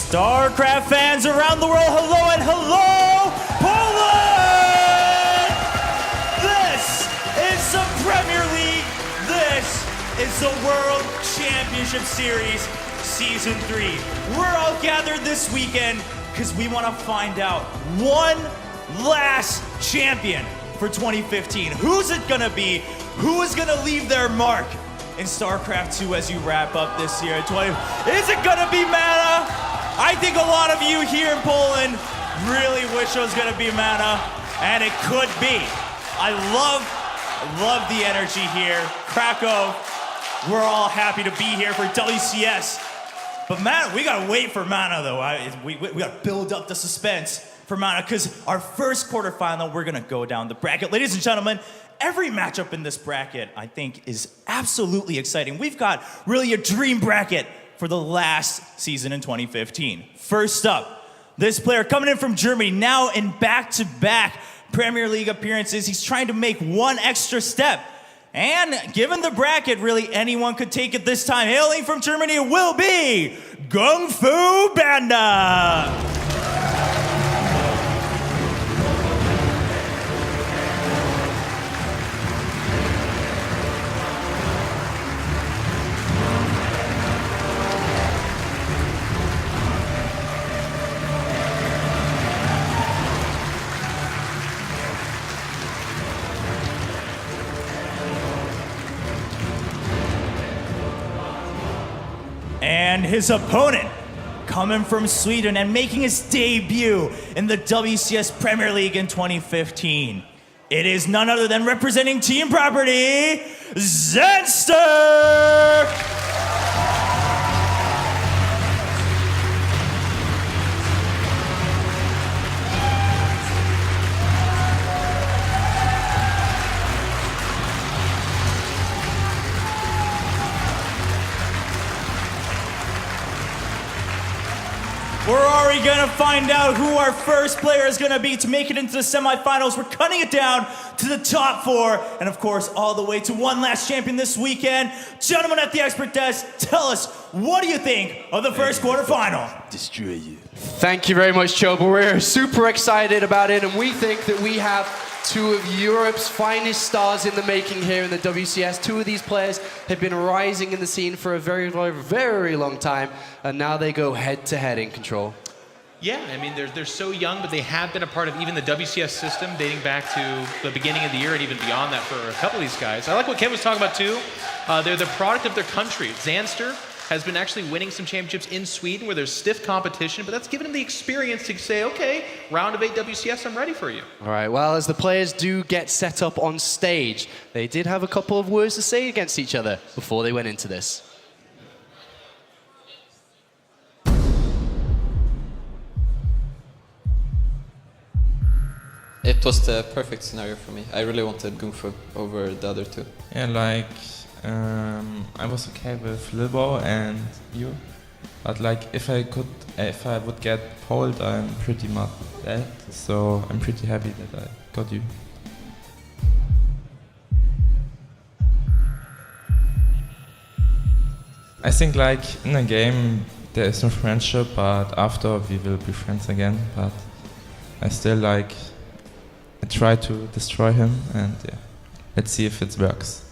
StarCraft fans around the world, hello and hello, Poland! This is the Premier League. This is the World Championship Series, Season 3. We're all gathered this weekend because we want to find out one last champion for 2015. Who's it going to be? Who is going to leave their mark in StarCraft 2 as you wrap up this year at 20? Is it going to be Mana? I think a lot of you here in Poland really wish it was going to be Mana, and it could be. I love the energy here. Krakow, we're all happy to be here for WCS. But Mana, we got to wait for Mana, though. We got to build up the suspense for Mana, because our first quarterfinal, we're going to go down the bracket. Ladies and gentlemen, every matchup in this bracket, I think, is absolutely exciting. We've got really a dream bracket for the last season in 2015. First up, this player coming in from Germany, now in back-to-back Premier League appearances. He's trying to make one extra step. And given the bracket, really anyone could take it this time. Hailing from Germany, it will be Kung Fu Panda. And his opponent, coming from Sweden and making his debut in the WCS Premier League in 2015. It is none other than representing Team Property, Zenster! We're already gonna find out who our first player is gonna be to make it into the semifinals. We're cutting it down to the top 4, and of course, all the way to one last champion this weekend. Gentlemen at the expert desk, tell us, what do you think of the first quarterfinal? Destroy you. Thank you very much, Chobo. We're super excited about it, and we think that we have two of Europe's finest stars in the making here in the WCS. Two of these players have been rising in the scene for a very, very long time, and now they go head-to-head in Control. Yeah, I mean, they're so young, but they have been a part of even the WCS system dating back to the beginning of the year and even beyond that for a couple of these guys. I like what Ken was talking about, too. They're the product of their country. Zanster has been actually winning some championships in Sweden where there's stiff competition, but that's given him the experience to say, okay, round of 8 WCS, I'm ready for you. All right, well, as the players do get set up on stage, they did have a couple of words to say against each other before they went into this. It was the perfect scenario for me. I really wanted Kung Fu over the other two. Yeah, like, I was okay with Lilbo and you, but like if I would get pulled, I'm pretty much dead. So I'm pretty happy that I got you. I think like in a game there is no friendship, but after we will be friends again. But I still like I try to destroy him, and yeah, let's see if it works.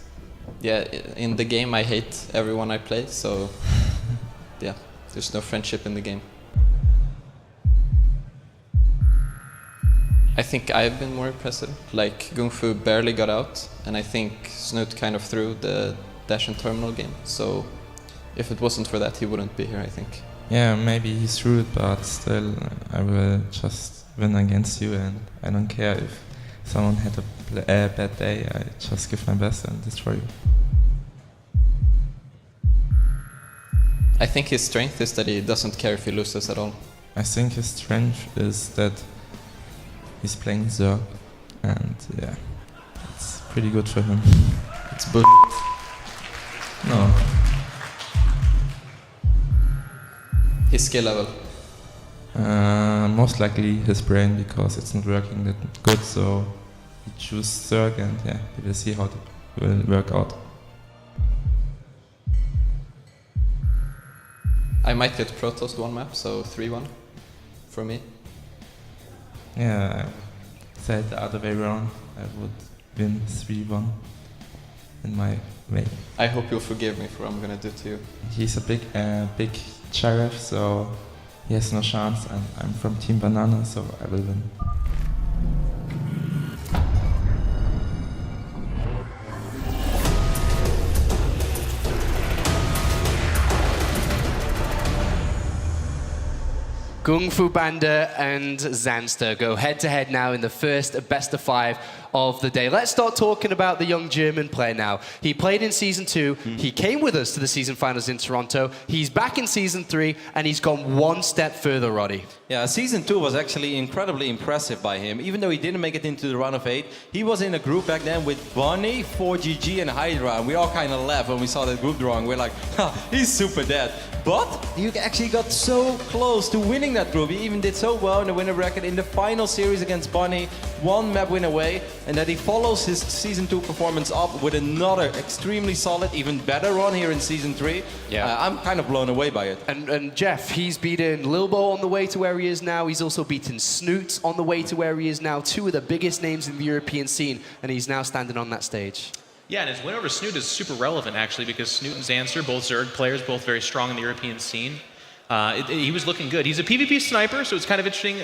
Yeah, in the game I hate everyone I play, so yeah, there's no friendship in the game. I think I've been more impressive. Like, Kung Fu barely got out, and I think Snoot kind of threw the dash and terminal game, so if it wasn't for that, he wouldn't be here, I think. Yeah, maybe he's threw it, but still, I will just win against you, and I don't care if someone had a bad day. I just give my best and destroy you. I think his strength is that he doesn't care if he loses at all. I think his strength is that he's playing Zerg, and yeah, it's pretty good for him. It's bullshit. No. His skill level. Most likely his brain, because it's not working that good, so he choose Zerg, and yeah, we will see how it will work out. I might get Protoss one map, so 3-1 for me. Yeah, I said the other way around. I would win 3-1 in my way. I hope you'll forgive me for what I'm gonna do to you. He's a big sheriff, so he has no chance, and I'm from Team Banana, so I will win. Kung Fu Panda and Zanster go head-to-head now in the first best of 5 of the day. Let's start talking about the young German player now. He played in Season 2, he came with us to the season finals in Toronto, he's back in Season 3, and he's gone one step further, Roddy. Yeah, Season 2 was actually incredibly impressive by him. Even though he didn't make it into the round of 8, he was in a group back then with Bonnie, 4GG, and Hydra. And we all kind of laughed when we saw that group drawing. We're like, ha, he's super dead. But he actually got so close to winning that group. He even did so well in the winner bracket in the final series against Bonnie, one map win away, and that he follows his Season 2 performance up with another extremely solid, even better run here in Season 3. Yeah. I'm kind of blown away by it. And Jeff, he's beaten Lilbo on the way to where he is now. He's also beaten Snoot on the way to where he is now. 2 of the biggest names in the European scene, and he's now standing on that stage. Yeah, and his win over Snoot is super relevant, actually, because Snoot and Zanster, both Zerg players, both very strong in the European scene. He was looking good. He's a PvP sniper, so it's kind of interesting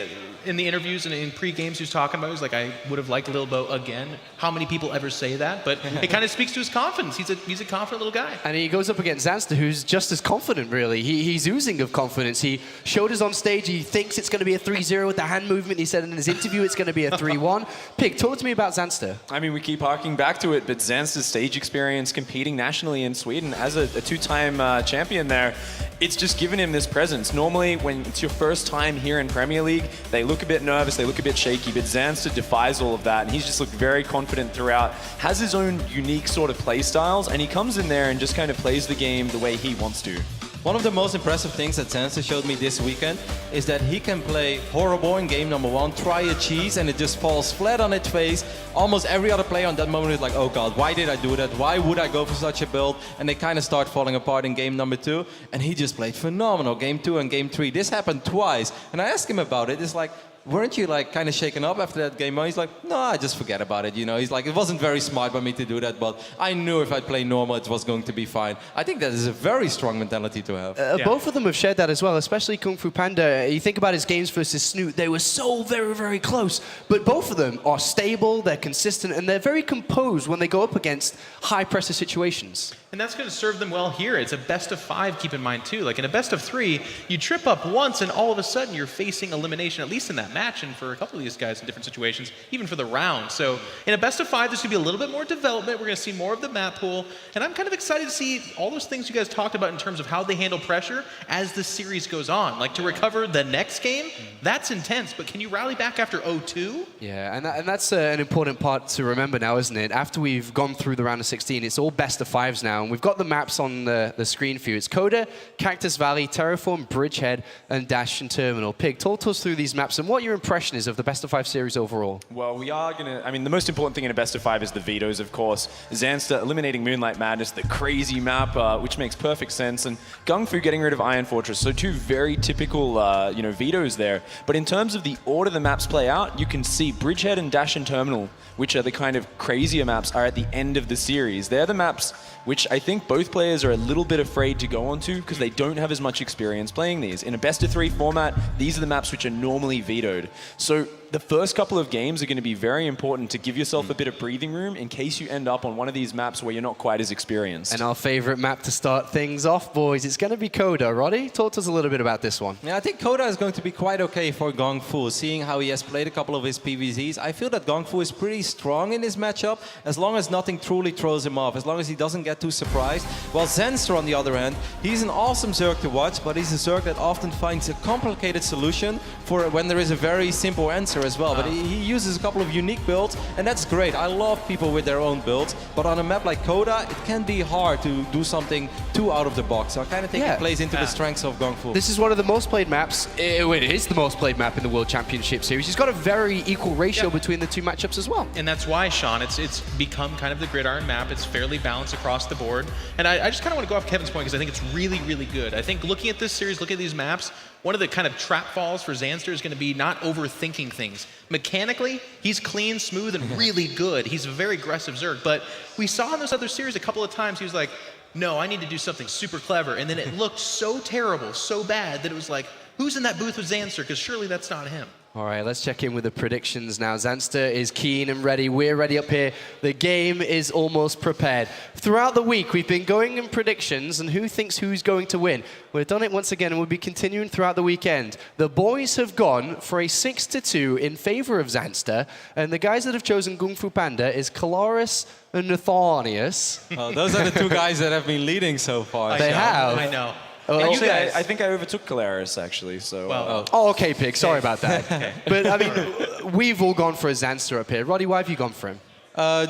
in the interviews and in pre-games he was talking about. He's like, I would have liked Lilbo again. How many people ever say that? But it kind of speaks to his confidence. He's a confident little guy. And he goes up against Zanster, who's just as confident, really. He's oozing of confidence. He showed us on stage he thinks it's going to be a 3-0 with the hand movement. He said in his interview it's going to be a 3-1. Pig, talk to me about Zanster. I mean, we keep harking back to it, but Zanster's stage experience competing nationally in Sweden as a two-time champion there, it's just given him this presence. Normally, when it's your first time here in Premier League, they look a bit nervous, they look a bit shaky, but Zanster defies all of that, and he's just looked very confident throughout, has his own unique sort of play styles, and he comes in there and just kind of plays the game the way he wants to. One of the most impressive things that Zanster showed me this weekend is that he can play horrible in game number 1, try a cheese, and it just falls flat on its face. Almost every other player on that moment is like, oh god, why did I do that? Why would I go for such a build? And they kind of start falling apart in game number 2. And he just played phenomenal game 2 and game 3. This happened twice. And I asked him about it. It's like, weren't you like kind of shaken up after that game? He's like, no, I just forget about it, you know. He's like, it wasn't very smart by me to do that, but I knew if I play normal, it was going to be fine. I think that is a very strong mentality to have. Both of them have shared that as well, especially Kung Fu Panda. You think about his games versus Snoot, they were so very, very close. But both of them are stable, they're consistent, and they're very composed when they go up against high-pressure situations. And that's going to serve them well here. It's a best of 5, keep in mind, too. Like in a best of 3, you trip up once, and all of a sudden you're facing elimination, at least in that match, and for a couple of these guys in different situations, even for the round. So in a best of 5, there's going to be a little bit more development. We're going to see more of the map pool. And I'm kind of excited to see all those things you guys talked about in terms of how they handle pressure as the series goes on. Like to recover the next game, that's intense. But can you rally back after 0-2? Yeah, and that's an important part to remember now, isn't it? After we've gone through the round of 16, it's all best of 5s now. And we've got the maps on the screen for you. It's Coda, Cactus Valley, Terraform, Bridgehead, and Dash and Terminal. Pig, talk to us through these maps and what your impression is of the best of 5 series overall. Well, we are going to... I mean, the most important thing in a best of 5 is the vetoes, of course. Zanster eliminating Moonlight Madness, the crazy map, which makes perfect sense, and Gung Fu getting rid of Iron Fortress. So 2 very typical, vetoes there. But in terms of the order the maps play out, you can see Bridgehead and Dash and Terminal, which are the kind of crazier maps, are at the end of the series. They're the maps which I think both players are a little bit afraid to go onto because they don't have as much experience playing these. In a best of 3 format, these are the maps which are normally vetoed. So the first couple of games are going to be very important to give yourself a bit of breathing room in case you end up on one of these maps where you're not quite as experienced. And our favorite map to start things off, boys, it's going to be Coda. Roddy, talk to us a little bit about this one. Yeah, I think Coda is going to be quite okay for Gung Fu. Seeing how he has played a couple of his PvZs, I feel that Gung Fu is pretty strong in this matchup, as long as nothing truly throws him off, as long as he doesn't get too surprised. While Zanster, on the other hand, he's an awesome Zerg to watch, but he's a Zerg that often finds a complicated solution for when there is a very simple answer. there as well. But he uses a couple of unique builds, and that's great. I love people with their own builds, but on a map like Coda, it can be hard to do something too out of the box. So I kind of think it plays into the strengths of Gong Fu. This is one of the most played maps. It is the most played map in the World Championship Series. He's got a very equal ratio between the two matchups as well. And that's why, Sean, it's become kind of the gridiron map. It's fairly balanced across the board. And I just kind of want to go off Kevin's point because I think it's really, really good. I think looking at this series, looking at these maps, one of the kind of trap falls for Zanster is going to be not overthinking things. Mechanically, he's clean, smooth, and really good. He's a very aggressive Zerg. But we saw in those other series a couple of times he was like, no, I need to do something super clever. And then it looked so terrible, so bad, that it was like, who's in that booth with Zanster? Because surely that's not him. All right, let's check in with the predictions now. Zanster is keen and ready. We're ready up here. The game is almost prepared. Throughout the week, we've been going in predictions and who thinks who's going to win. We've done it once again and we'll be continuing throughout the weekend. The boys have gone for a 6-2 in favor of Zanster, and the guys that have chosen Kung Fu Panda is Kalaris and Nathanius. Those are the two guys that have been leading so far. They have. I know. Actually, I think I overtook Kalaris, actually, so... Well, Oh, okay, Pig. Sorry about that. But, I mean, we've all gone for a Zanster up here. Roddy, why have you gone for him?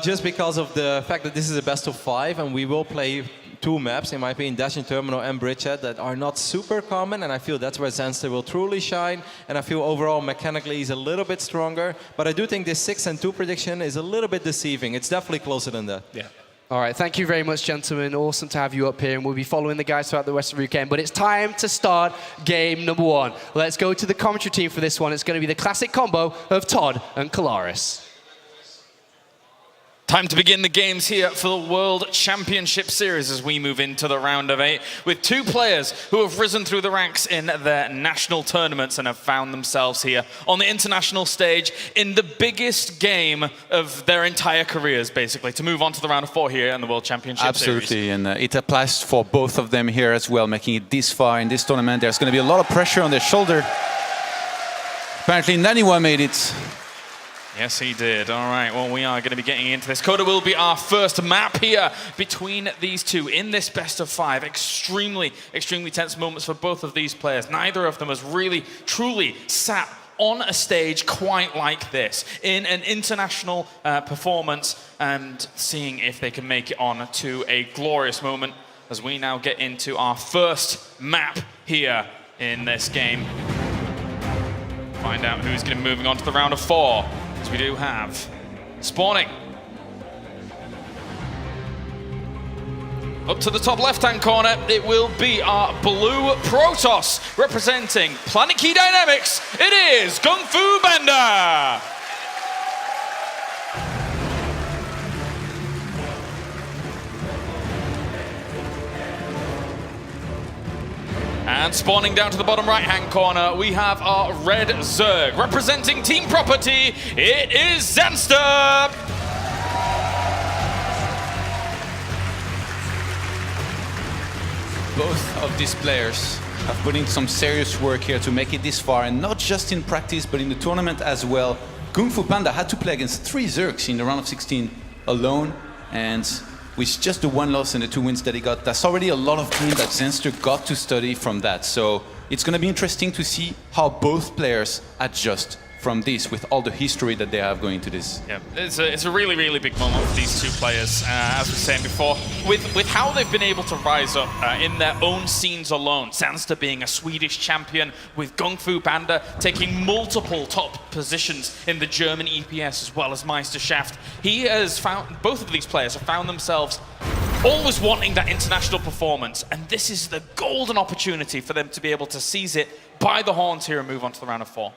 Just because of the fact that this is a best of 5, and we will play 2 maps, in my opinion, Dash and Terminal and Bridgehead, that are not super common, and I feel that's where Zanster will truly shine, and I feel overall mechanically he's a little bit stronger, but I do think this 6-2 prediction is a little bit deceiving. It's definitely closer than that. yeah. All right, thank you very much, gentlemen. Awesome to have you up here, and we'll be following the guys throughout the rest of the weekend. But it's time to start game number 1. Let's go to the commentary team for this one. It's going to be the classic combo of Todd and Kalaris. Time to begin the games here for the World Championship Series as we move into the round of 8 with 2 players who have risen through the ranks in their national tournaments and have found themselves here on the international stage in the biggest game of their entire careers, basically, to move on to the round of 4 here in the World Championship Absolutely, Series. and it applies for both of them here as well, making it this far in this tournament. There's going to be a lot of pressure on their shoulder. Apparently, Naniwa made it. Yes, he did. All right, well, we are going to be getting into this. Coda will be our first map here between these two in this best of 5. Extremely, extremely tense moments for both of these players. Neither of them has really, truly sat on a stage quite like this in an international performance and seeing if they can make it on to a glorious moment as we now get into our first map here in this game. Find out who's going to be moving on to the round of 4. We do have spawning up to the top left-hand corner. It will be our blue Protoss representing Planet Key Dynamics. It is Kung Fu Panda. And spawning down to the bottom right-hand corner, we have our red Zerg. Representing Team Property, it is Zanster! Both of these players have put in some serious work here to make it this far, and not just in practice, but in the tournament as well. Kung Fu Panda had to play against 3 Zergs in the round of 16 alone, and with just the 1 loss and the 2 wins that he got, that's already a lot of game that Zanster got to study from that. So it's going to be interesting to see how both players adjust from this with all the history that they have going to this. Yeah, it's a really, really big moment for these 2 players, as we were saying before, with how they've been able to rise up in their own scenes alone. Zanster being a Swedish champion, with Kung Fu Panda taking multiple top positions in the German EPS as well as Meisterschaft. He has found, both of these players have found themselves always wanting that international performance, and this is the golden opportunity for them to be able to seize it by the horns here and move on to the round of 4.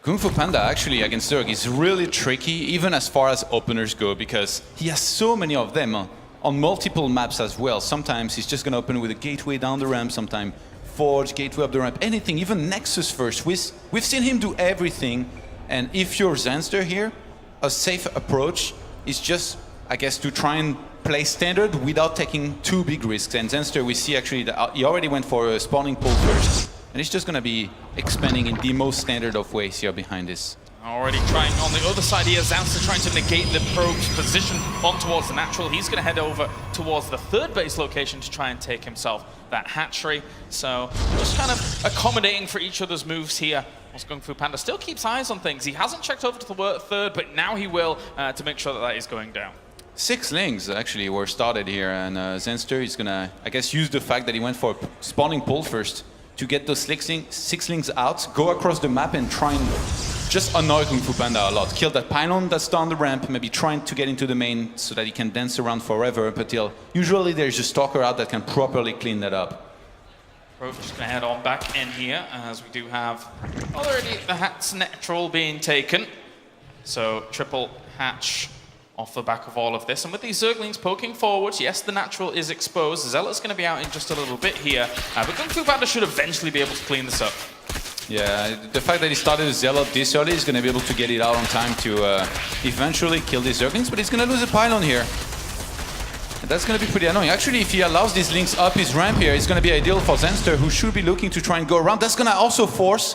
Kung Fu Panda actually against Zerg is really tricky, even as far as openers go, because he has so many of them on multiple maps as well. Sometimes he's just going to open with a gateway down the ramp, sometimes Forge, gateway up the ramp, anything, even Nexus first. We've seen him do everything, and if you're Zanster here, a safe approach is just, I guess, to try and play standard without taking too big risks. And Zanster, we see actually that he already went for a spawning pole first. And it's just going to be expanding in the most standard of ways here behind this. All Already trying on the other side here, Zanster trying to negate the probe's position on towards the natural. He's going to head over towards the third base location to try and take himself that hatchery. So just kind of accommodating for each other's moves here. Whilst Kung Fu Panda still keeps eyes on things. He hasn't checked over to the third, but now he will to make sure that that is going down. 6 links actually were started here, and Zenster is gonna, I guess, use the fact that he went for a spawning pull first to get those 6 links out, go across the map and try and just annoy Kung Fu Panda a lot. Kill that pylon that's down the ramp, maybe trying to get into the main so that he can dance around forever until usually there's a stalker out that can properly clean that up. Rogue just going to head on back in here as we do have already the hat's natural being taken. So triple hatch off the back of all of this. And with these Zerglings poking forwards, yes, the natural is exposed. Zealot's going to be out in just a little bit here. But Kung Fu Panda should eventually be able to clean this up. Yeah, the fact that he started with Zealot this early is going to be able to get it out on time to eventually kill these Zerglings, but he's going to lose a pylon here. And that's going to be pretty annoying. Actually, if he allows these links up his ramp here, it's going to be ideal for Zenster, who should be looking to try and go around. That's going to also force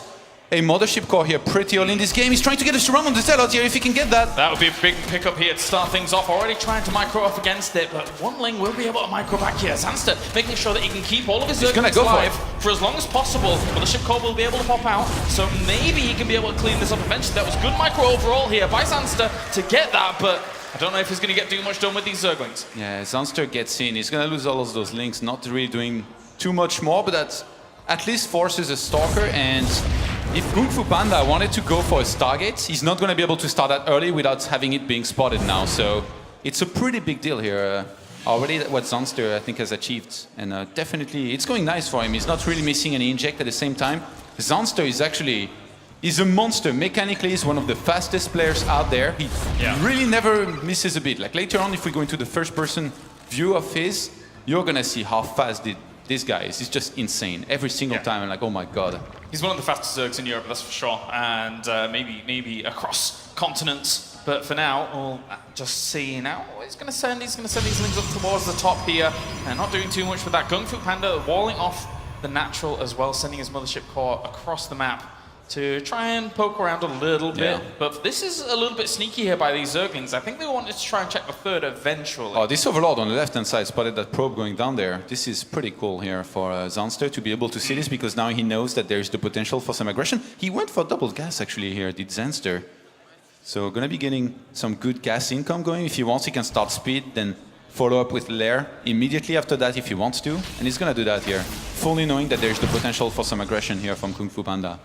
a Mothership Core here pretty early in this game. He's trying to get a surround on the Zealot here if he can get that. That would be a big pickup here to start things off. Already trying to micro off against it, but one link will be able to micro back here. Zanster making sure that he can keep all of his Zerglings alive for as long as possible. Mothership Core will be able to pop out, so maybe he can be able to clean this up eventually. That was good micro overall here by Zanster to get that, but I don't know if he's going to get too much done with these Zerglings. Yeah, Zanster gets in. He's going to lose all of those links, not really doing too much more, but that at least forces a Stalker. And if Kung Fu Panda wanted to go for a Stargate, he's not going to be able to start that early without having it being spotted now. So it's a pretty big deal here. Already what Zanster, I think, has achieved. And definitely, it's going nice for him. He's not really missing any inject at the same time. Zanster is actually... he's a monster. Mechanically, he's one of the fastest players out there. He really never misses a beat. Like later on, if we go into the first-person view of his, you're going to see how fast this guy is. He's just insane. Every single time, I'm like, oh my god. He's one of the fastest Zergs in Europe, that's for sure. And maybe across continents. But for now, we'll just see now what he's going to send. He's going to send these links up towards the top here. And not doing too much with that. Kung Fu Panda walling off the natural as well, sending his Mothership Core across the map to try and poke around a little bit. But this is a little bit sneaky here by these Zerglings. I think they wanted to try and check the third eventually. Oh, this Overlord on the left-hand side spotted that probe going down there. This is pretty cool here for Zanster to be able to see this, because now he knows that there's the potential for some aggression. He went for double gas actually here, did Zanster. So gonna be getting some good gas income going. If he wants, he can start speed, then follow up with Lair immediately after that if he wants to. And he's gonna do that here, fully knowing that there's the potential for some aggression here from Kung Fu Panda.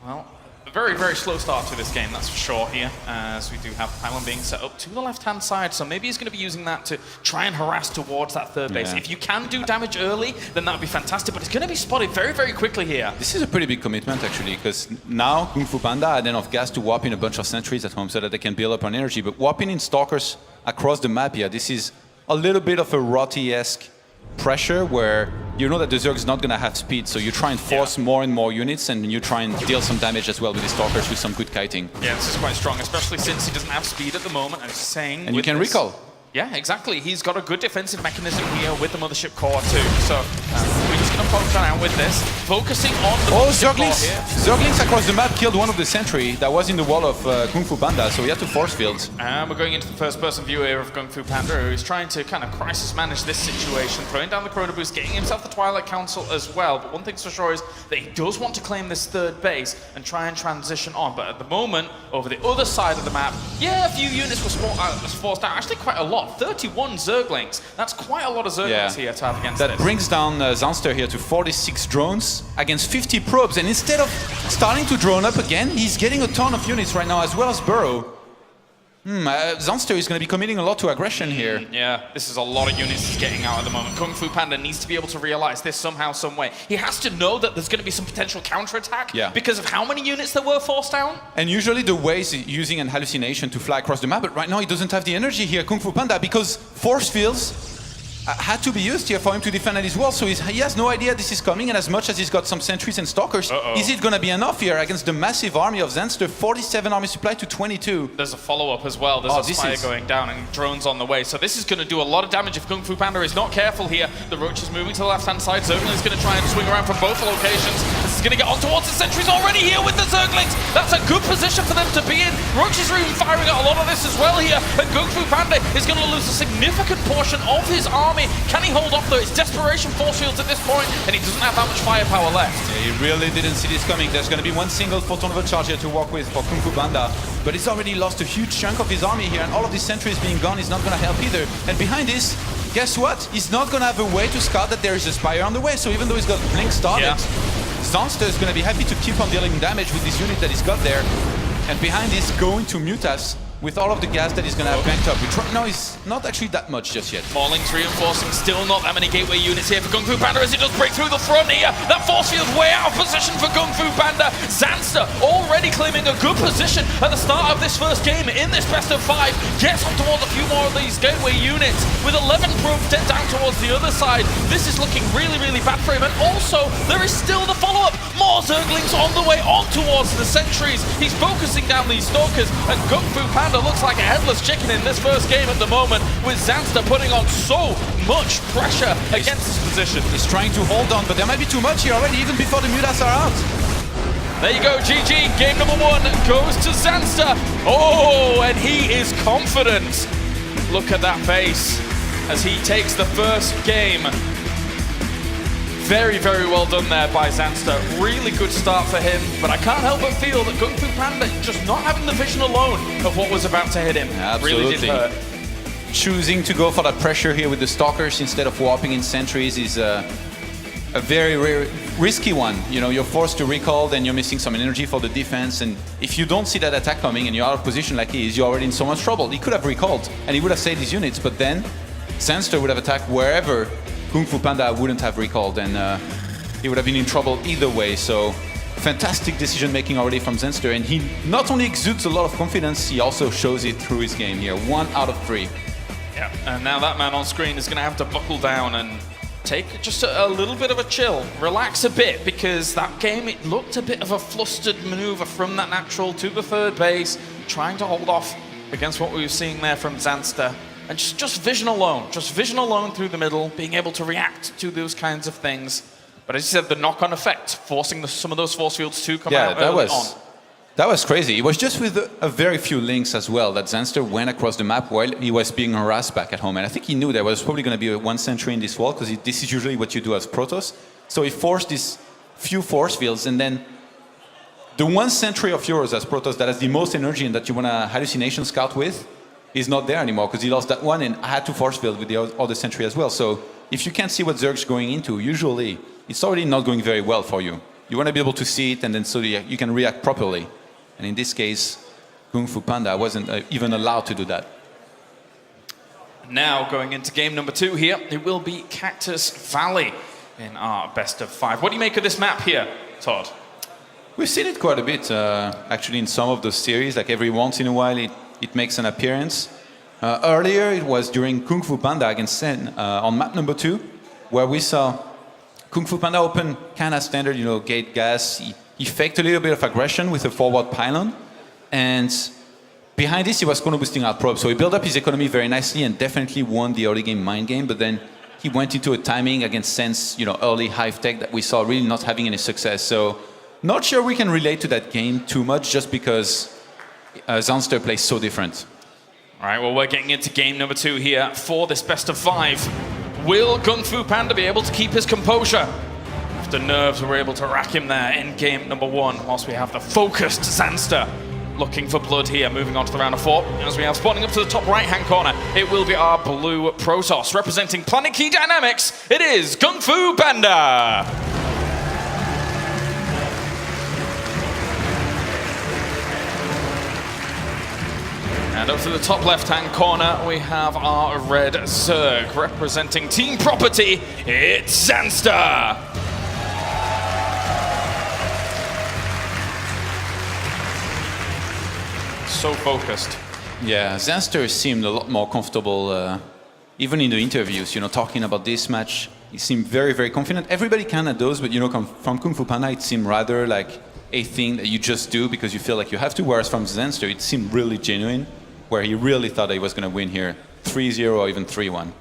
Well, a very, very slow start to this game, that's for sure here, as we do have Pylon being set up to the left-hand side, so maybe he's going to be using that to try and harass towards that third base. If you can do damage early, then that would be fantastic, but it's going to be spotted very, very quickly here. This is a pretty big commitment, actually, because now Kung Fu Panda had enough gas to warp in a bunch of sentries at home so that they can build up on energy, but warping in Stalkers across the map here, this is a little bit of a Rotty-esque pressure where you know that the Zerg is not going to have speed, so you try and force more and more units, and you try and deal some damage as well with the Stalkers with some good kiting. Yeah, this is quite strong, especially since he doesn't have speed at the moment, and saying... And you can recall. Yeah, exactly. He's got a good defensive mechanism here with the Mothership Core too. So we're just going to poke around with this, focusing on the Mothership Core here. Zerglings across the map killed one of the sentry that was in the wall of Kung Fu Panda, so he had to force field. And we're going into the first-person view here of Kung Fu Panda, who's trying to kind of crisis manage this situation, throwing down the Chrono Boost, getting himself the Twilight Council as well. But one thing's for sure is that he does want to claim this third base and try and transition on. But at the moment, over the other side of the map, yeah, a few units were forced out. Actually, quite a lot. 31 Zerglings. That's quite a lot of Zerglings here to have against this. That brings down Zanster here to 46 drones against 50 probes. And instead of starting to drone up again, he's getting a ton of units right now, as well as Burrow. Zanster is going to be committing a lot to aggression here. Yeah, this is a lot of units he's getting out at the moment. Kung Fu Panda needs to be able to realize this somehow, some way. He has to know that there's going to be some potential counterattack because of how many units there were forced down. And usually the way is using an hallucination to fly across the map, but right now he doesn't have the energy here, Kung Fu Panda, because force fields had to be used here for him to defend at his wall, so he has no idea this is coming, and as much as he's got some sentries and stalkers, is it going to be enough here against the massive army of Zenster? 47 army supply to 22. There's a follow-up as well. There's a spire going down and drones on the way, so this is going to do a lot of damage if Kung Fu Panda is not careful here. The Roach is moving to the left-hand side. Zergling is going to try and swing around from both locations. This is going to get on towards the sentries already here with the Zerglings. That's a good position for them to be in. Roach is even firing at a lot of this as well here. And Kung Fu Panda is going to lose a significant portion of his army. Can he hold off though? It's desperation force fields at this point, and he doesn't have that much firepower left. Yeah, he really didn't see this coming. There's going to be one single photon of a charge here to work with for Kung Fu Panda. But he's already lost a huge chunk of his army here, and all of these sentries being gone is not going to help either. And behind this, guess what? He's not going to have a way to scout that there is a Spire on the way. So even though he's got Blink started, Zanster is going to be happy to keep on dealing damage with this unit that he's got there. And behind this, going to Mutas with all of the gas that he's going to have banked up. Which right now is not actually that much just yet. Mauling's reinforcing, still not that many gateway units here for Kung Fu Panda as he does break through the front here. That force field way out of position for Kung Fu Panda. Zanster already claiming a good position at the start of this first game in this best of 5. Gets on towards a few more of these gateway units with 11 probes dead down towards the other side. This is looking really, really bad for him. And also, there is still the follow-up. More Zerglings on the way on towards the sentries. He's focusing down these stalkers, and Kung Fu Panda looks like a headless chicken in this first game at the moment, with Zanster putting on so much pressure against his position. He's trying to hold on, but there might be too much here already, even before the Mutas are out. There you go, GG. Game number 1 goes to Zanster. Oh, and he is confident. Look at that face as he takes the first game. Very, very well done there by Zanster. Really good start for him, but I can't help but feel that Kung Fu Panda just not having the vision alone of what was about to hit him. Absolutely. Really did hurt. Choosing to go for that pressure here with the Stalkers instead of warping in sentries is a very, very risky one. You know, you're forced to recall, then you're missing some energy for the defense, and if you don't see that attack coming and you're out of position like he is, you're already in so much trouble. He could have recalled, and he would have saved his units, but then Zanster would have attacked wherever Kung Fu Panda wouldn't have recalled, and he would have been in trouble either way. So fantastic decision making already from Zanster, and he not only exudes a lot of confidence, he also shows it through his game here. 1 out of 3. Yeah, and now that man on screen is going to have to buckle down and take just a little bit of a chill, relax a bit, because that game, it looked a bit of a flustered maneuver from that natural to the third base, trying to hold off against what we were seeing there from Zanster. And just vision alone through the middle, being able to react to those kinds of things. But as you said, the knock-on effect, forcing some of those force fields to come out early on. That was crazy. It was just with a very few links as well that Zanster went across the map while he was being harassed back at home. And I think he knew there was probably going to be one sentry in this wall, because this is usually what you do as Protoss. So he forced these few force fields, and then the one sentry of yours as Protoss that has the most energy and that you want to hallucination scout with is not there anymore, because he lost that one, and I had to force field with the other sentry as well. So if you can't see what Zerg's going into, usually it's already not going very well for you. You want to be able to see it, and then so you can react properly. And in this case, Kung Fu Panda wasn't even allowed to do that. Now going into game number 2 here, it will be Cactus Valley in our best of 5. What do you make of this map here, Todd? We've seen it quite a bit, actually, in some of those series. Like every once in a while, it makes an appearance. Earlier, it was during Kung Fu Panda against Sen on map number 2, where we saw Kung Fu Panda open kind of standard, gate gas. He faked a little bit of aggression with a forward pylon, and behind this, he was Chrono boosting out probes. So he built up his economy very nicely and definitely won the early game mind game. But then he went into a timing against Sen's, early hive tech that we saw really not having any success. So not sure we can relate to that game too much, just because Zanster plays so different. All right, well, we're getting into game number 2 here for this best of 5. Will Kung Fu Panda be able to keep his composure? The nerves were able to rack him there in game number 1, whilst we have the focused Zanster looking for blood here, moving on to the round of 4. As we have spawning up to the top right-hand corner, it will be our blue Protoss. Representing Planet Key Dynamics, it is Kung Fu Panda! And up to the top left-hand corner, we have our red Zerg. Representing Team Property, it's Zanster! So focused. Yeah, Zanster seemed a lot more comfortable, even in the interviews, talking about this match. He seemed very, very confident. Everybody kind of does, but from Kung Fu Panda, it seemed rather like a thing that you just do because you feel like you have to, whereas from Zanster, it seemed really genuine, where he really thought that he was going to win here, 3-0 or even 3-1. And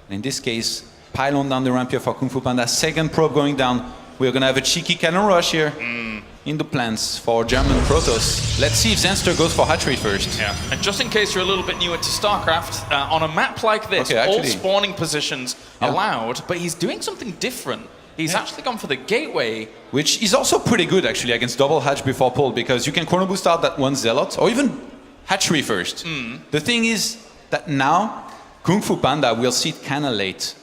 in this case, pylon down the ramp here for Kung Fu Panda, second probe going down we're going to have a cheeky cannon rush here in the plans for German Protoss. Let's see if Zenster goes for hatchery first. Yeah, and just in case you're a little bit newer to StarCraft, on a map like this, all spawning positions allowed, but he's doing something different. He's actually gone for the gateway. Which is also pretty good, actually, against double hatch before pull, because you can chrono boost out that one Zealot, or even hatchery first. The thing is that now, Kung Fu Panda will see it kind of late.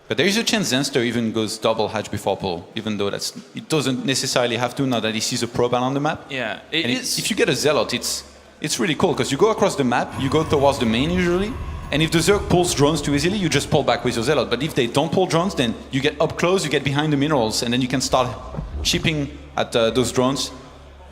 But there is a chance Zenster even goes double hatch before pull, even though it doesn't necessarily have to now that he sees a proban on the map. Yeah, if you get a Zealot, it's really cool, because you go across the map, you go towards the main usually, and if the Zerg pulls drones too easily, you just pull back with your Zealot. But if they don't pull drones, then you get up close, you get behind the minerals, and then you can start chipping at those drones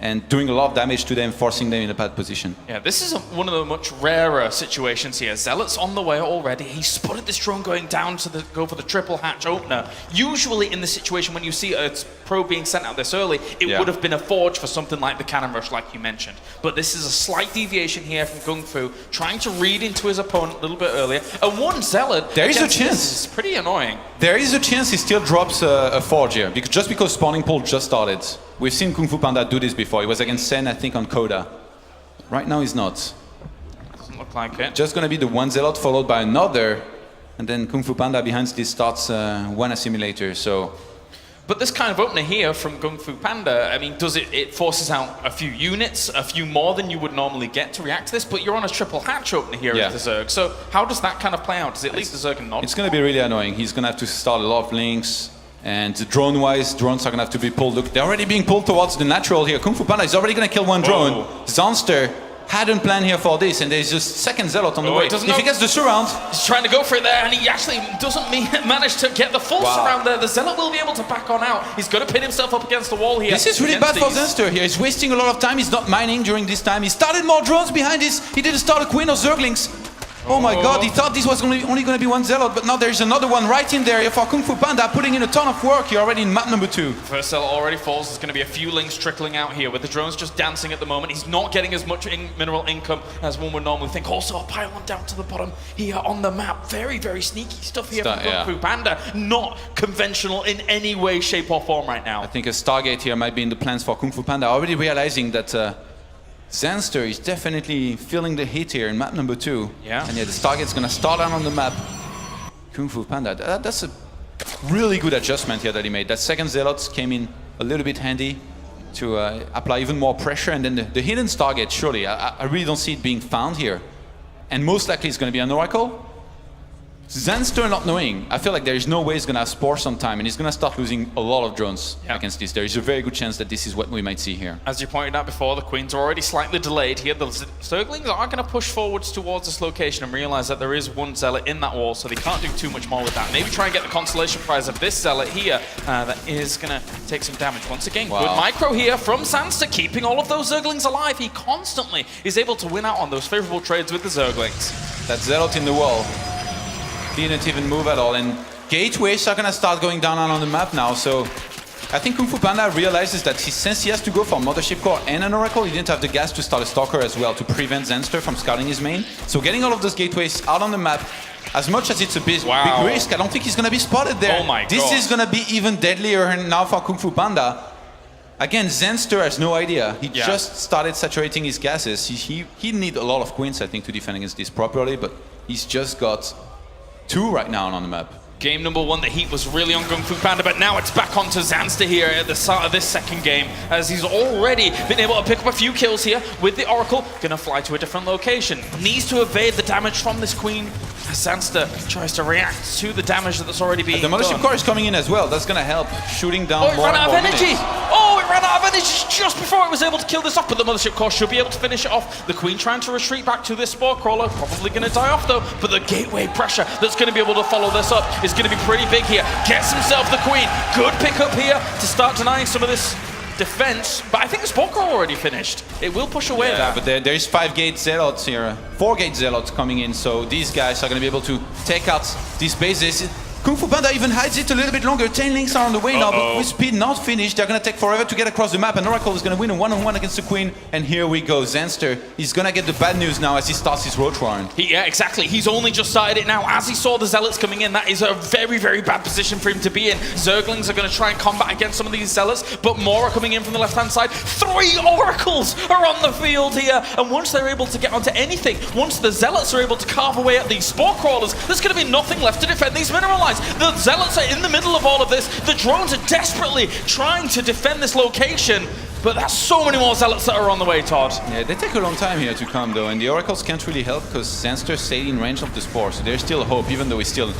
and doing a lot of damage to them, forcing them in a bad position. Yeah, this is one of the much rarer situations here. Zealot's on the way already. He spotted this drone going down to go for the triple hatch opener. Usually in this situation, when you see a probe being sent out this early, it would have been a forge for something like the cannon rush, like you mentioned. But this is a slight deviation here from Kung Fu, trying to read into his opponent a little bit earlier. And one Zealot, there is a chance. It's pretty annoying. There is a chance he still drops a forge here, just because spawning pull just started. We've seen Kung Fu Panda do this before. It was against Sen, I think, on Coda. Right now he's not. Doesn't look like it. Just gonna be the one Zealot followed by another, and then Kung Fu Panda behind this starts one assimilator, so... But this kind of opener here from Kung Fu Panda, I mean, it forces out a few units, a few more than you would normally get to react to this, but you're on a triple hatch opener here as the Zerg. So how does that kind of play out? Does it leave the Zerg and not? It's gonna be really annoying. He's gonna have to start a lot of links. And drone-wise, drones are going to have to be pulled. Look, they're already being pulled towards the natural here. Kung Fu Panda is already going to kill one drone. Zanster hadn't planned here for this, and there's just second Zealot on the way. If he gets the surround... He's trying to go for it there, and he actually doesn't manage to get the full surround there. The Zealot will be able to back on out. He's going to pin himself up against the wall here. This is really bad for Zenster here. He's wasting a lot of time. He's not mining during this time. He started more drones behind this. He didn't start a queen of Zerglings. Oh my god, he thought this was only going to be one Zealot, but now there's another one right in there for Kung Fu Panda, putting in a ton of work here already in map number 2. First Zealot already falls. There's going to be a few links trickling out here with the drones just dancing at the moment. He's not getting as much mineral income as one would normally think. Also a pylon down to the bottom here on the map. Very, very sneaky stuff here from Kung Fu Panda. Not conventional in any way, shape or form right now. I think a Stargate here might be in the plans for Kung Fu Panda, already realizing that Zenster is definitely feeling the heat here in map number 2. Yeah. And the Stargate's gonna start out on the map. Kung Fu Panda, that's a really good adjustment here that he made. That second Zealot came in a little bit handy to apply even more pressure. And then the hidden Stargate, surely, I really don't see it being found here. And most likely it's gonna be an Oracle. Zenster not knowing, I feel like there is no way he's going to have Spore sometime, and he's going to start losing a lot of drones against this. There is a very good chance that this is what we might see here. As you pointed out before, the Queens are already slightly delayed here. The Zerglings are going to push forwards towards this location and realize that there is one Zealot in that wall, so they can't do too much more with that. Maybe try and get the consolation prize of this Zealot here that is going to take some damage. Once again, good micro here from Sansa, keeping all of those Zerglings alive. He constantly is able to win out on those favorable trades with the Zerglings. That Zealot in the wall didn't even move at all, and gateways are gonna start going down on the map now, so I think Kung Fu Panda realizes that since he has to go for Mothership Core and an Oracle, he didn't have the gas to start a Stalker as well to prevent Zenster from scouting his main. So getting all of those gateways out on the map, as much as it's a big risk, I don't think he's gonna be spotted there. Oh my god. This is gonna be even deadlier now for Kung Fu Panda. Again, Zenster has no idea. He just started saturating his gases. He need a lot of queens, I think, to defend against this properly, but he's just got 2 right now on the map. Game number 1, the heat was really on Kung Fu Panda, but now it's back onto Zanster here at the start of this second game, as he's already been able to pick up a few kills here with the Oracle. Gonna fly to a different location. Needs to evade the damage from this Queen, as Zanster tries to react to the damage that's already being done. The Mothership Core is coming in as well. That's gonna help, shooting down more and more. It ran out of energy! Oh, it ran out of energy just before it was able to kill this off, but the Mothership Core should be able to finish it off. The Queen trying to retreat back to this Spore Crawler, probably gonna die off though, but the gateway pressure that's gonna be able to follow this up is gonna be pretty big here. Gets himself the Queen. Good pickup here to start denying some of this defense, but I think the Spore Crawler already finished. It will push away that. But there's 5 gate Zealots here, 4 gate Zealots coming in, so these guys are going to be able to take out these bases. Kung Fu Panda even hides it a little bit longer. 10 links are on the way now, but with speed not finished, they're gonna take forever to get across the map, and Oracle is gonna win a one-on-one against the Queen, and here we go. Zenster, he's gonna get the bad news now as he starts his Roach Warren. Yeah, exactly. He's only just started it now. As he saw the Zealots coming in, that is a very, very bad position for him to be in. Zerglings are gonna try and combat against some of these Zealots, but more are coming in from the left-hand side. 3 Oracles are on the field here, and once they're able to get onto anything, once the Zealots are able to carve away at these Spore Crawlers, there's gonna be nothing left to defend these mineral lines. The Zealots are in the middle of all of this. The drones are desperately trying to defend this location, but there's so many more Zealots that are on the way, Todd. Yeah, they take a long time here to come though, and the Oracles can't really help because Zenster stayed in range of the Spore, so there's still hope, even though he's still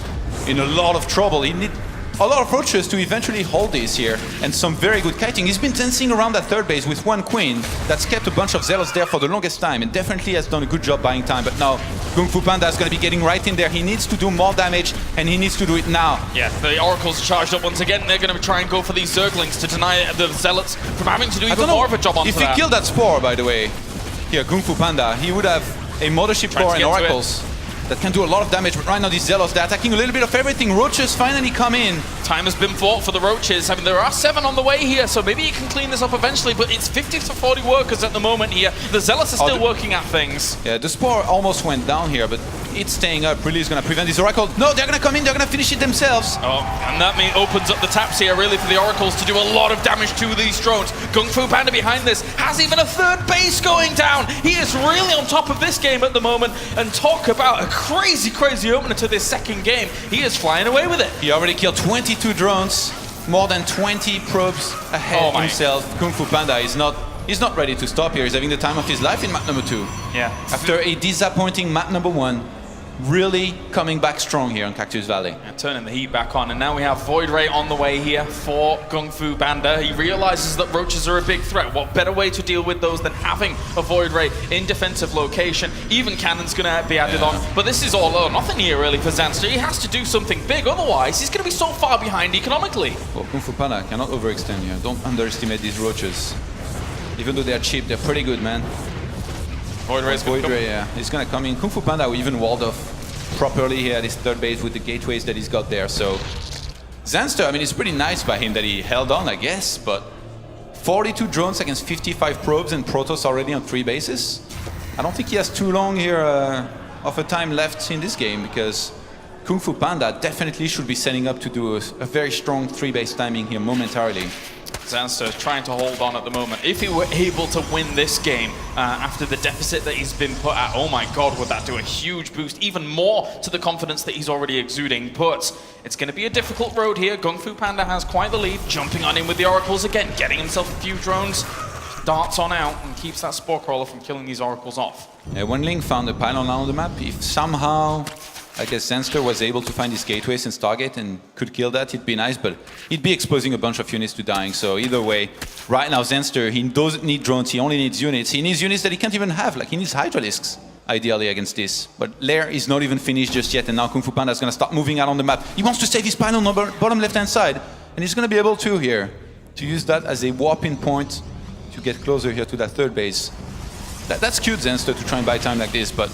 in a lot of trouble. He needs a lot of roaches to eventually hold this here, and some very good kiting. He's been dancing around that third base with one Queen that's kept a bunch of Zealots there for the longest time, and definitely has done a good job buying time, but now Kung Fu Panda is going to be getting right in there. He needs to do more damage, and he needs to do it now. Yeah, the Oracles are charged up once again. They're going to try and go for these Zerglings to deny the Zealots from having to do even more of a job onto if that. he killed that Spore, by the way, here, Kung Fu Panda, he would have a Mothership Core and Oracles that can do a lot of damage, but right now these Zealots, they're attacking a little bit of everything. Roaches finally come in. Time has been fought for the Roaches. I mean, there are 7 on the way here, so maybe you can clean this up eventually, but it's 50 to 40 workers at the moment here. The Zealots are still working at things. Yeah, the Spore almost went down here, but it's staying up. Really is going to prevent this Oracle. No, they're going to come in, they're going to finish it themselves. Oh, and that opens up the taps here, really, for the Oracles to do a lot of damage to these drones. Kung Fu Panda behind this has even a third base going down. He is really on top of this game at the moment, and talk about a crazy, crazy opener to this second game. He is flying away with it. He already killed 22 drones, more than 20 probes ahead himself. Kung Fu Panda is not ready to stop here. He's having the time of his life in map number 2. Yeah. After a disappointing map number 1, really coming back strong here on Cactus Valley. And turning the heat back on, and now we have Void Ray on the way here for Kung Fu Panda. He realizes that roaches are a big threat. What better way to deal with those than having a Void Ray in defensive location? Even cannon's gonna be added on, but this is all or nothing here really for Zanster. He has to do something big, otherwise he's gonna be so far behind economically. Well, Kung Fu Panda cannot overextend here. Don't underestimate these roaches. Even though they're cheap, they're pretty good, man. Void Ray, yeah. He's gonna come in. Kung Fu Panda will even walled off properly here at his third base with the gateways that he's got there. So Zanster, I mean, it's pretty nice by him that he held on, I guess, but 42 drones against 55 probes and Protoss already on 3 bases. I don't think he has too long here of a time left in this game, because Kung Fu Panda definitely should be setting up to do a very strong 3-base timing here momentarily. Zanster is trying to hold on at the moment. If he were able to win this game after the deficit that he's been put at, oh my god, would that do a huge boost, even more to the confidence that he's already exuding. But it's going to be a difficult road here. Kung Fu Panda has quite the lead, jumping on in with the Oracles again, getting himself a few drones, darts on out, and keeps that Spore Crawler from killing these Oracles off. Yeah, when Ling found a pylon on the map, if somehow I guess Zenster was able to find his gateways and Stargate and could kill that, it'd be nice, but he'd be exposing a bunch of units to dying. So either way, right now Zenster, he doesn't need drones, he only needs units. He needs units that he can't even have, like he needs Hydralisks, ideally, against this. But Lair is not even finished just yet, and now Kung Fu Panda is going to start moving out on the map. He wants to save his pylon on the bottom left-hand side, and he's going to be able to here, to use that as a warping point to get closer here to that third base. That's cute, Zenster, to try and buy time like this, but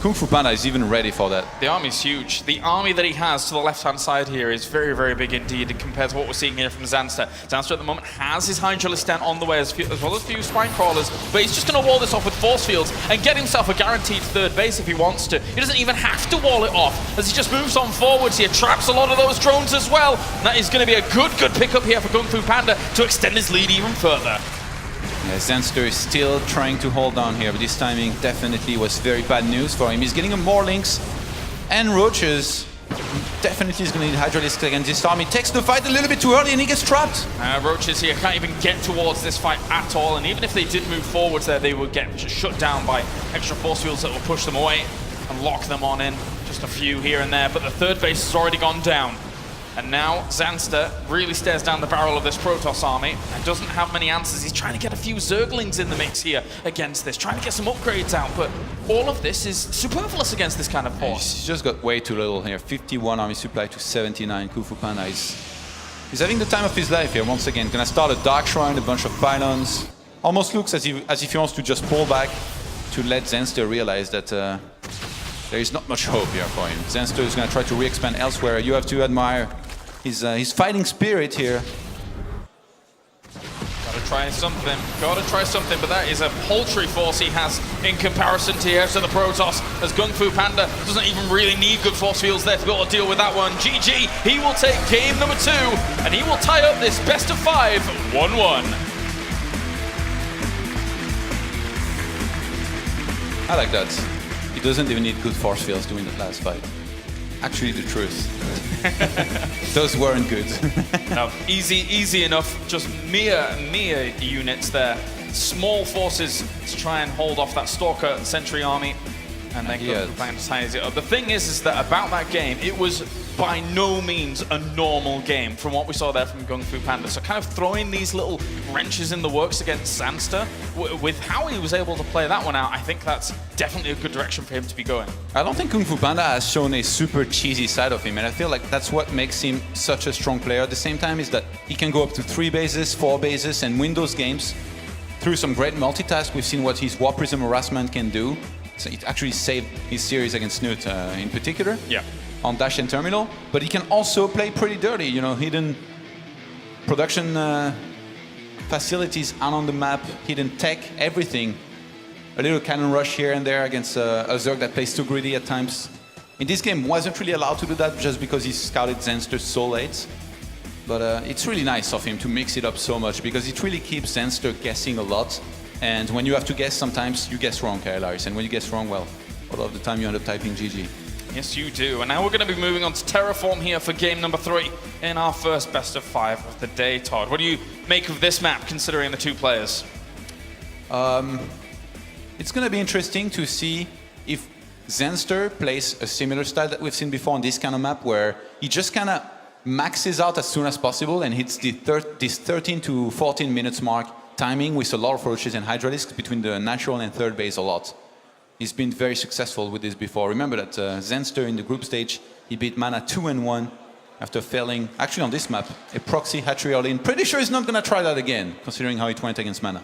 Kung Fu Panda is even ready for that. The army's huge. The army that he has to the left-hand side here is very, very big indeed compared to what we're seeing here from Zanster. Zanster at the moment has his Hydralistan on the way as well as a few Spine Crawlers, but he's just going to wall this off with Force Fields and get himself a guaranteed third base if he wants to. He doesn't even have to wall it off as he just moves on forwards here, traps a lot of those drones as well. And that is going to be a good pickup here for Kung Fu Panda to extend his lead even further. Yeah, Zenster is still trying to hold on here, but this timing definitely was very bad news for him. He's getting more links and roaches. Definitely is going to need Hydralisk against this army. Takes the fight a little bit too early and he gets trapped. Roaches here can't even get towards this fight at all, and even if they did move forwards there, they would get shut down by extra force fields that will push them away and lock them on in. Just a few here and there, but the third base has already gone down. And now Zanster really stares down the barrel of this Protoss army and doesn't have many answers. He's trying to get a few Zerglings in the mix here against this, trying to get some upgrades out, but all of this is superfluous against this kind of force. He's just got way too little here. 51 army supply to 79. Kung Fu Panda is having the time of his life here once again. Gonna start a Dark Shrine, a bunch of pylons. Almost looks as if he wants to just pull back to let Zenster realize that there is not much hope here for him. Zenster is going to try to re-expand elsewhere. You have to admire his fighting spirit here. Gotta try something, but that is a paltry force he has in comparison to the Protoss, as Gung Fu Panda doesn't even really need good force fields there to be able to deal with that one. GG, he will take game number 2, and he will tie up this best of 5, 1-1. I like that. He doesn't even need good force fields to win the last fight. Actually, the truth. Those weren't good. No, easy enough. Just mere units there. Small forces to try and hold off that Stalker Sentry army. And then Gung Fu Panda ties it up. The thing is that about that game, it was by no means a normal game from what we saw there from Gung Fu Panda. So kind of throwing these little wrenches in the works against Zanster, with how he was able to play that one out, I think that's definitely a good direction for him to be going. I don't think Gung Fu Panda has shown a super cheesy side of him, and I feel like that's what makes him such a strong player. At the same time is that he can go up to 3 bases, 4 bases, and win those games through some great multitask. We've seen what his War Prism harassment can do. So it actually saved his series against Snoot in particular. Yeah. On Dash and Terminal, but he can also play pretty dirty, you know, hidden production facilities out on the map, hidden tech, everything. A little cannon rush here and there against a Zerg that plays too greedy at times. In this game, wasn't really allowed to do that just because he scouted Zenster so late. But it's really nice of him to mix it up so much because it really keeps Zenster guessing a lot. And when you have to guess, sometimes you guess wrong, Kailaris. And when you guess wrong, well, a lot of the time you end up typing GG. Yes, you do. And now we're going to be moving on to Terraform here for game number 3 in our first best of 5 of the day. Todd, what do you make of this map, considering the 2 players? It's going to be interesting to see if Zenster plays a similar style that we've seen before on this kind of map, where he just kind of maxes out as soon as possible and hits this 13 to 14 minutes mark timing with a lot of roaches and Hydralisks between the natural and third base a lot. He's been very successful with this before. Remember that Zenster in the group stage, he beat Mana 2-1 after failing, actually on this map, a proxy hatchery all-in. Pretty sure he's not going to try that again, considering how it went against Mana.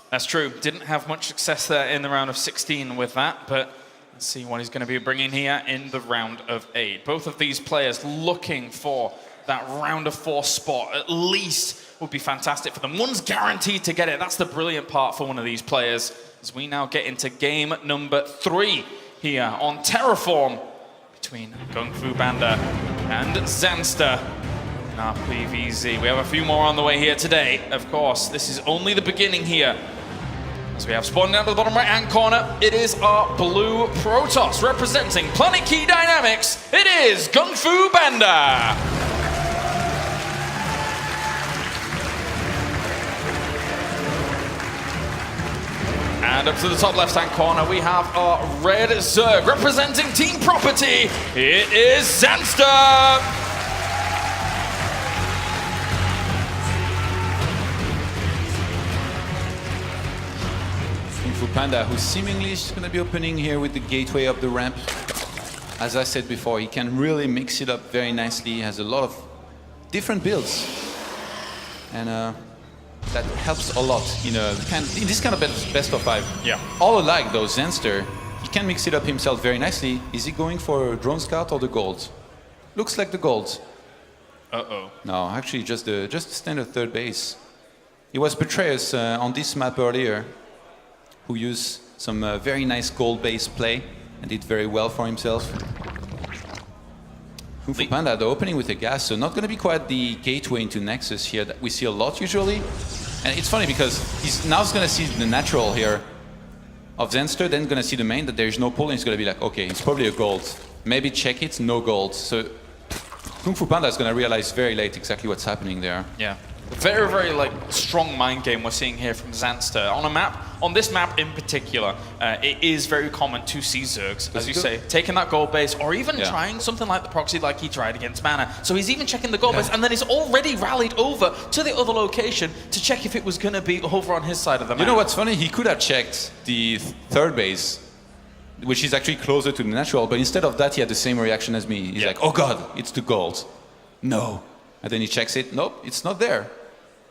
That's true. Didn't have much success there in the round of 16 with that, but let's see what he's going to be bringing here in the round of 8. Both of these players looking for that round of 4 spot, at least, would be fantastic for them. One's guaranteed to get it. That's the brilliant part for one of these players. As we now get into game number 3 here on Terraform between Gung Fu Panda and Zanster in our PVZ. We have a few more on the way here today. Of course, this is only the beginning here. As we have spawned down to the bottom right-hand corner, it is our blue Protoss representing Planet Key Dynamics. It is Gung Fu Panda. And up to the top left-hand corner, we have our red Zerg representing Team Property. It is Zanster. Gung Fu Panda, who seemingly is going to be opening here with the gateway up the ramp. As I said before, he can really mix it up very nicely. He has a lot of different builds. And that helps a lot in this kind of best of 5. Yeah. All alike though, Zenster, he can mix it up himself very nicely. Is he going for Drone Scout or the gold? Looks like the gold. Uh-oh. No, actually just the standard third base. It was Betrayus on this map earlier who used some very nice gold base play and did very well for himself. Gung Fu Panda, the opening with the gas, so not going to be quite the gateway into Nexus here that we see a lot usually. And it's funny because he's now going to see the natural here of Zenster, then going to see the main that there's no pull, and he's going to be like, okay, it's probably a gold. Maybe check it, no gold. So Gung Fu Panda is going to realize very late exactly what's happening there. Yeah. Very, very strong mind game we're seeing here from Zanster. On this map in particular, it is very common to see Zergs, as you say, taking that gold base or even trying something like the proxy like he tried against Mana. So he's even checking the gold base and then he's already rallied over to the other location to check if it was going to be over on his side of the map. You know what's funny? He could have checked the third base, which is actually closer to the natural, but instead of that he had the same reaction as me. He's like, oh god, it's the gold. No. And then he checks it, nope, it's not there.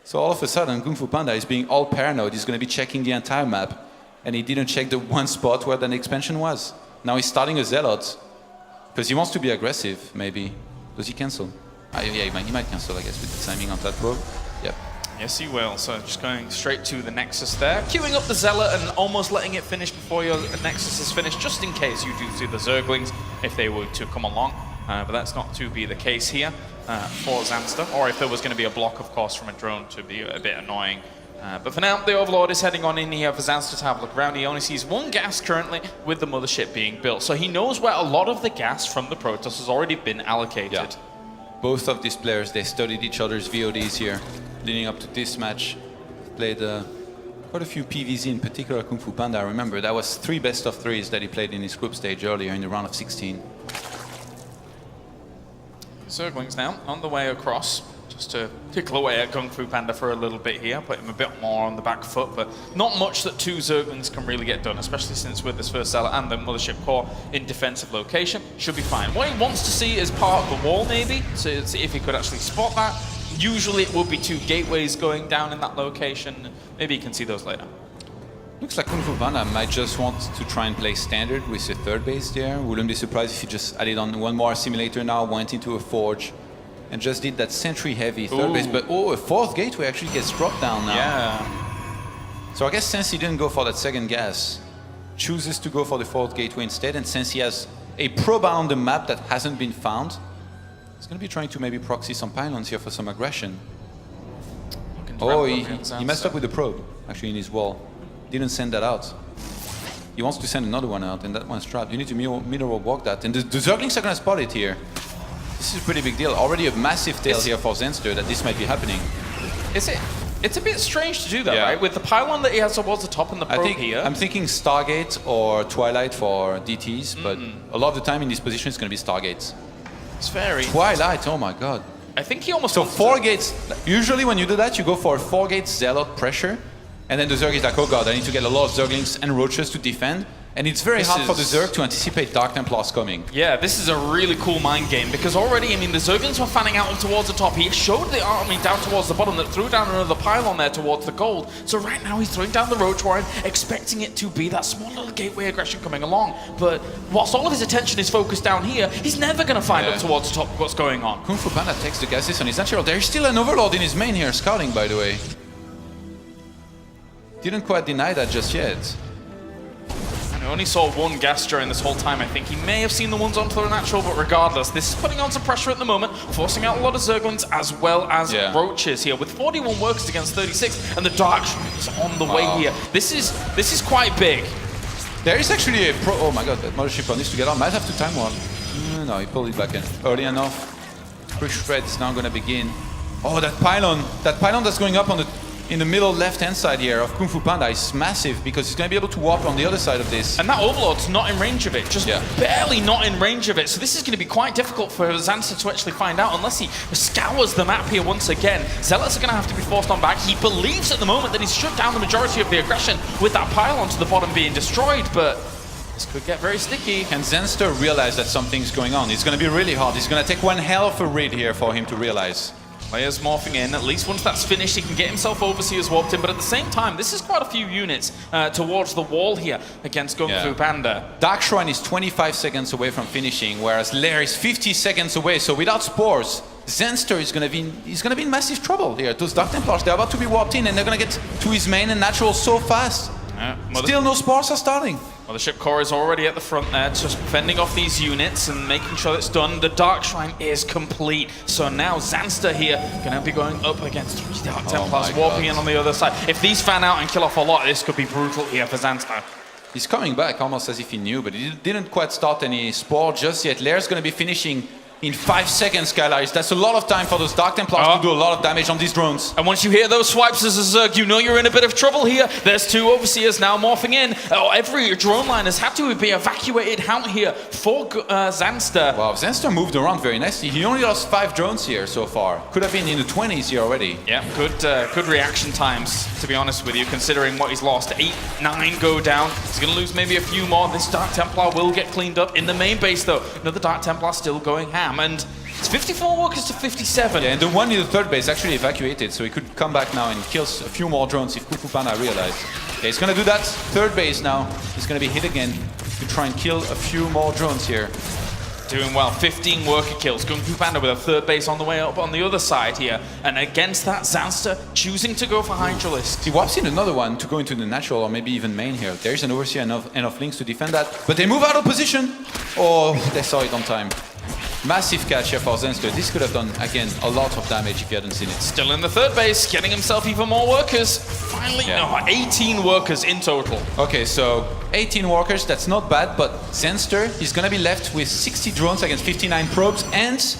So all of a sudden, Gung Fu Panda is being all paranoid. He's going to be checking the entire map, and he didn't check the one spot where the expansion was. Now he's starting a Zealot. Because he wants to be aggressive, maybe. Does he cancel? Yeah, he might cancel, I guess, with the timing on that probe. Yep. Yes, he will. So just going straight to the Nexus there. Queuing up the Zealot and almost letting it finish before your Nexus is finished, just in case you do see the Zerglings, if they were to come along. But that's not to be the case here for Zanster. Or if there was going to be a block, of course, from a drone to be a bit annoying. But for now, the Overlord is heading on in here for Zanster to have a look around. He only sees one gas currently with the mothership being built. So he knows where a lot of the gas from the Protoss has already been allocated. Yeah. Both of these players, they studied each other's VODs here, leading up to this match. Played quite a few PVZ, in particular Kung Fu Panda. I remember that was 3 best of 3s that he played in his group stage earlier in the round of 16. Zerglings now on the way across, just to tickle away at Kung Fu Panda for a little bit here, put him a bit more on the back foot, but not much that 2 Zerglings can really get done, especially since with this first Zealot and the Mothership Core in defensive location, should be fine. What he wants to see is part of the wall maybe, to see if he could actually spot that. Usually it would be 2 gateways going down in that location, maybe he can see those later. Looks like Kung Fu Panda might just want to try and play standard with a 3rd base there. Wouldn't be surprised if he just added on one more simulator now, went into a forge, and just did that sentry heavy 3rd base. But a 4th gateway actually gets dropped down now. Yeah. So I guess since he didn't go for that 2nd gas, chooses to go for the 4th gateway instead, and since he has a probe on the map that hasn't been found, he's going to be trying to maybe proxy some pylons here for some aggression. Oh, he messed up with the probe, actually, in his wall. Didn't send that out. He wants to send another one out, and that one's trapped. You need to mineral walk that. And the Zerglings are going to spot it here. This is a pretty big deal. Already a massive tail here for Zenster that this might be happening. Is it? It's a bit strange to do that, right? With the pylon that he has towards the top and the probe here. I'm thinking Stargate or Twilight for DTs, but a lot of the time in this position it's going to be Stargates. It's very... Twilight, oh my god. I think he almost... So 4 gates. Usually when you do that, you go for a 4 gate Zealot pressure. And then the Zerg is like, oh god, I need to get a lot of Zerglings and Roaches to defend. And it's very hard for the Zerg to anticipate Dark Templars coming. Yeah, this is a really cool mind game, because already, I mean, the Zerglings were fanning out towards the top. He showed the army down towards the bottom that threw down another pylon there towards the gold. So right now he's throwing down the Roach Warren, expecting it to be that small little gateway aggression coming along. But whilst all of his attention is focused down here, he's never going to find up towards the top what's going on. Kung Fu Panda takes the gases on his natural. There's still an Overlord in his main here, scouting, by the way. Didn't quite deny that just yet. And I only saw 1 gas during this whole time. I think he may have seen the ones onto the natural, but regardless, this is putting on some pressure at the moment, forcing out a lot of Zerglings as well as Roaches here. With 41 workers against 36, and the Dark Shrine is on the way here. This is quite big. There is actually a oh my god, that Mothership needs to get on. Might have to time one. No, he pulled it back in early enough. Quick shred is now going to begin. Oh, that pylon that's going up on in the middle left-hand side here of Kung Fu Panda is massive, because he's going to be able to warp on the other side of this. And that Overlord's not in range of it, just barely not in range of it. So this is going to be quite difficult for Zanster to actually find out unless he scours the map here once again. Zealots are going to have to be forced on back. He believes at the moment that he's shut down the majority of the aggression with that pylon to the bottom being destroyed, but this could get very sticky. And Zenster realize that something's going on. It's going to be really hard. It's going to take one hell of a read here for him to realize. Players morphing in. At least once that's finished, he can get himself overseers warped in. But at the same time, this is quite a few units towards the wall here against Kung Fu Panda. Dark Shrine is 25 seconds away from finishing, whereas Lair is 50 seconds away. So without spores, Zenster is going to be in massive trouble here. Those Dark Templars, they're about to be warped in, and they're going to get to his main and natural so fast. Still no spores are starting. Mothership Core is already at the front there, just fending off these units and making sure it's done. The Dark Shrine is complete. So now Zanster here going to be going up against 3 Dark Templars, warping in on the other side. If these fan out and kill off a lot, this could be brutal here for Zanster. He's coming back almost as if he knew, but he didn't quite start any spore just yet. Lair's going to be finishing in 5 seconds, Skylarys. That's a lot of time for those Dark Templars to do a lot of damage on these drones. And once you hear those swipes as a Zerg, you know you're in a bit of trouble here. There's 2 Overseers now morphing in. Every drone line has had to be evacuated out here for Zanster. Wow, Zanster moved around very nicely. He only lost 5 drones here so far. Could have been in the 20s here already. Yeah, good reaction times, to be honest with you, considering what he's lost. 8, 9 go down. He's going to lose maybe a few more. This Dark Templar will get cleaned up. In the main base, though, another Dark Templar still going ham. And it's 54 workers to 57. Yeah, and the one in the 3rd base actually evacuated, so he could come back now and kill a few more drones if Kung Fu Panda realized. Yeah, he's gonna do that. 3rd base now. He's gonna be hit again. Could to try and kill a few more drones here. Doing well, 15 worker kills. Kung Fu Panda with a third base on the way up on the other side here. And against that, Zanster choosing to go for Hydralisk. He wipes in another one to go into the natural or maybe even main here. There's an Overseer and enough links to defend that. But they move out of position. Oh, they saw it on time. Massive catch here for Zenster. This could have done, again, a lot of damage if you hadn't seen it. Still in the third base, getting himself even more workers. Finally, 18 workers in total. Okay, so 18 workers, that's not bad, but Zenster is gonna be left with 60 drones against 59 probes, and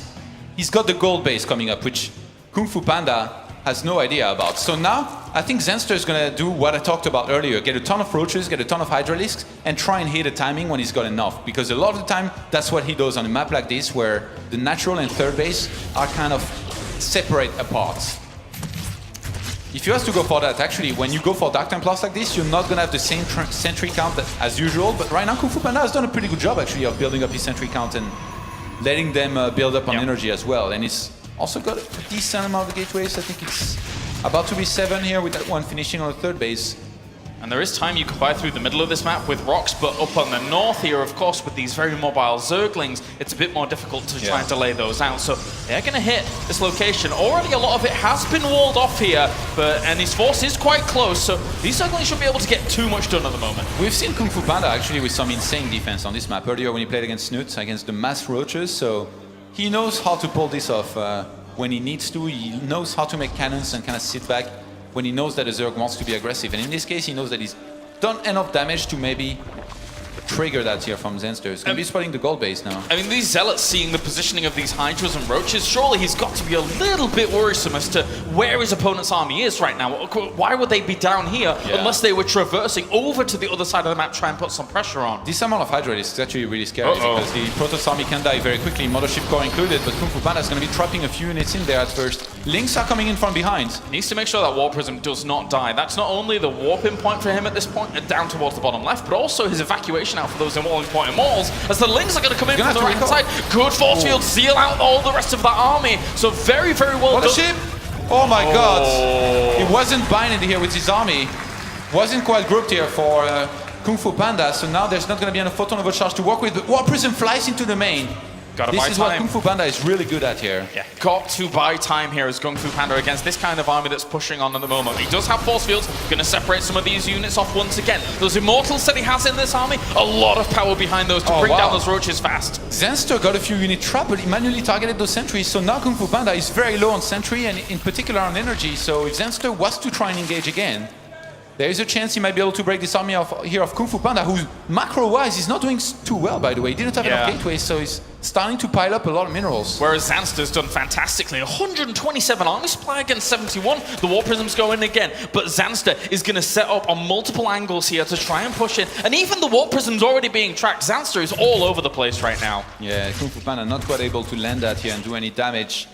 he's got the gold base coming up, which Kung Fu Panda has no idea about. So now, I think Zenster is gonna do what I talked about earlier, get a ton of roaches, get a ton of Hydralisks, and try and hit the timing when he's got enough. Because a lot of the time, that's what he does on a map like this, where the natural and third base are kind of separate apart. If you have to go for that, actually, when you go for Dark Templars like this, you're not gonna have the same sentry count as usual, but right now Kung Fu Panda has done a pretty good job, actually, of building up his sentry count and letting them build up on energy as well. And he's also got a decent amount of gateways. I think it's about to be 7 here with that one finishing on the third base. And there is time you can buy through the middle of this map with rocks, but up on the north here, of course, with these very mobile Zerglings, it's a bit more difficult to try and delay those out. So they're going to hit this location. Already a lot of it has been walled off here, and his force is quite close, so these Zerglings should be able to get too much done at the moment. We've seen Kung Fu Panda actually with some insane defense on this map earlier when he played against Snoots, against the mass roaches, so he knows how to pull this off when he needs to. He knows how to make cannons and kind of sit back when he knows that a Zerg wants to be aggressive. And in this case, he knows that he's done enough damage to maybe trigger that here from Zenster. He's going to be spotting the gold base now. I mean, these Zealots seeing the positioning of these Hydras and Roaches, surely he's got to be a little bit worrisome as to where his opponent's army is right now. Why would they be down here unless they were traversing over to the other side of the map, try and put some pressure on? This amount of Hydra is actually really scary because the Protoss army can die very quickly, Mothership Core included, but Kung Fu Panda is going to be trapping a few units in there at first. Links are coming in from behind. He needs to make sure that Warp Prism does not die. That's not only the warping point for him at this point, down towards the bottom left, but also his evacuation out for those walling point malls, as the Lings are going to come in from the right hand side. Good force field, seal out all the rest of that army. So very, very well done. Mothership! Oh my god! He wasn't binding here with his army. Wasn't quite grouped here for Kung Fu Panda, so now there's not going to be enough photon overcharge to work with, but Warp Prism flies into the main. This is what Kung Fu Panda is really good at here. Yeah, got to buy time here as Kung Fu Panda against this kind of army that's pushing on at the moment. He does have force fields, going to separate some of these units off once again. Those Immortals that he has in this army, a lot of power behind those to bring down those roaches fast. Zenster got a few unit trapped, but he manually targeted those sentries, so now Kung Fu Panda is very low on sentry and in particular on energy, so if Zenster was to try and engage again, there is a chance he might be able to break this army of Kung Fu Panda, who macro-wise is not doing too well, by the way. He didn't have enough gateways, so he's starting to pile up a lot of minerals. Whereas Zanster's done fantastically. 127 army supply against 71. The War Prism's going in again, but Zanster is going to set up on multiple angles here to try and push in. And even the War Prism's already being tracked. Zanster is all over the place right now. Yeah, Kung Fu Panda not quite able to land that here and do any damage.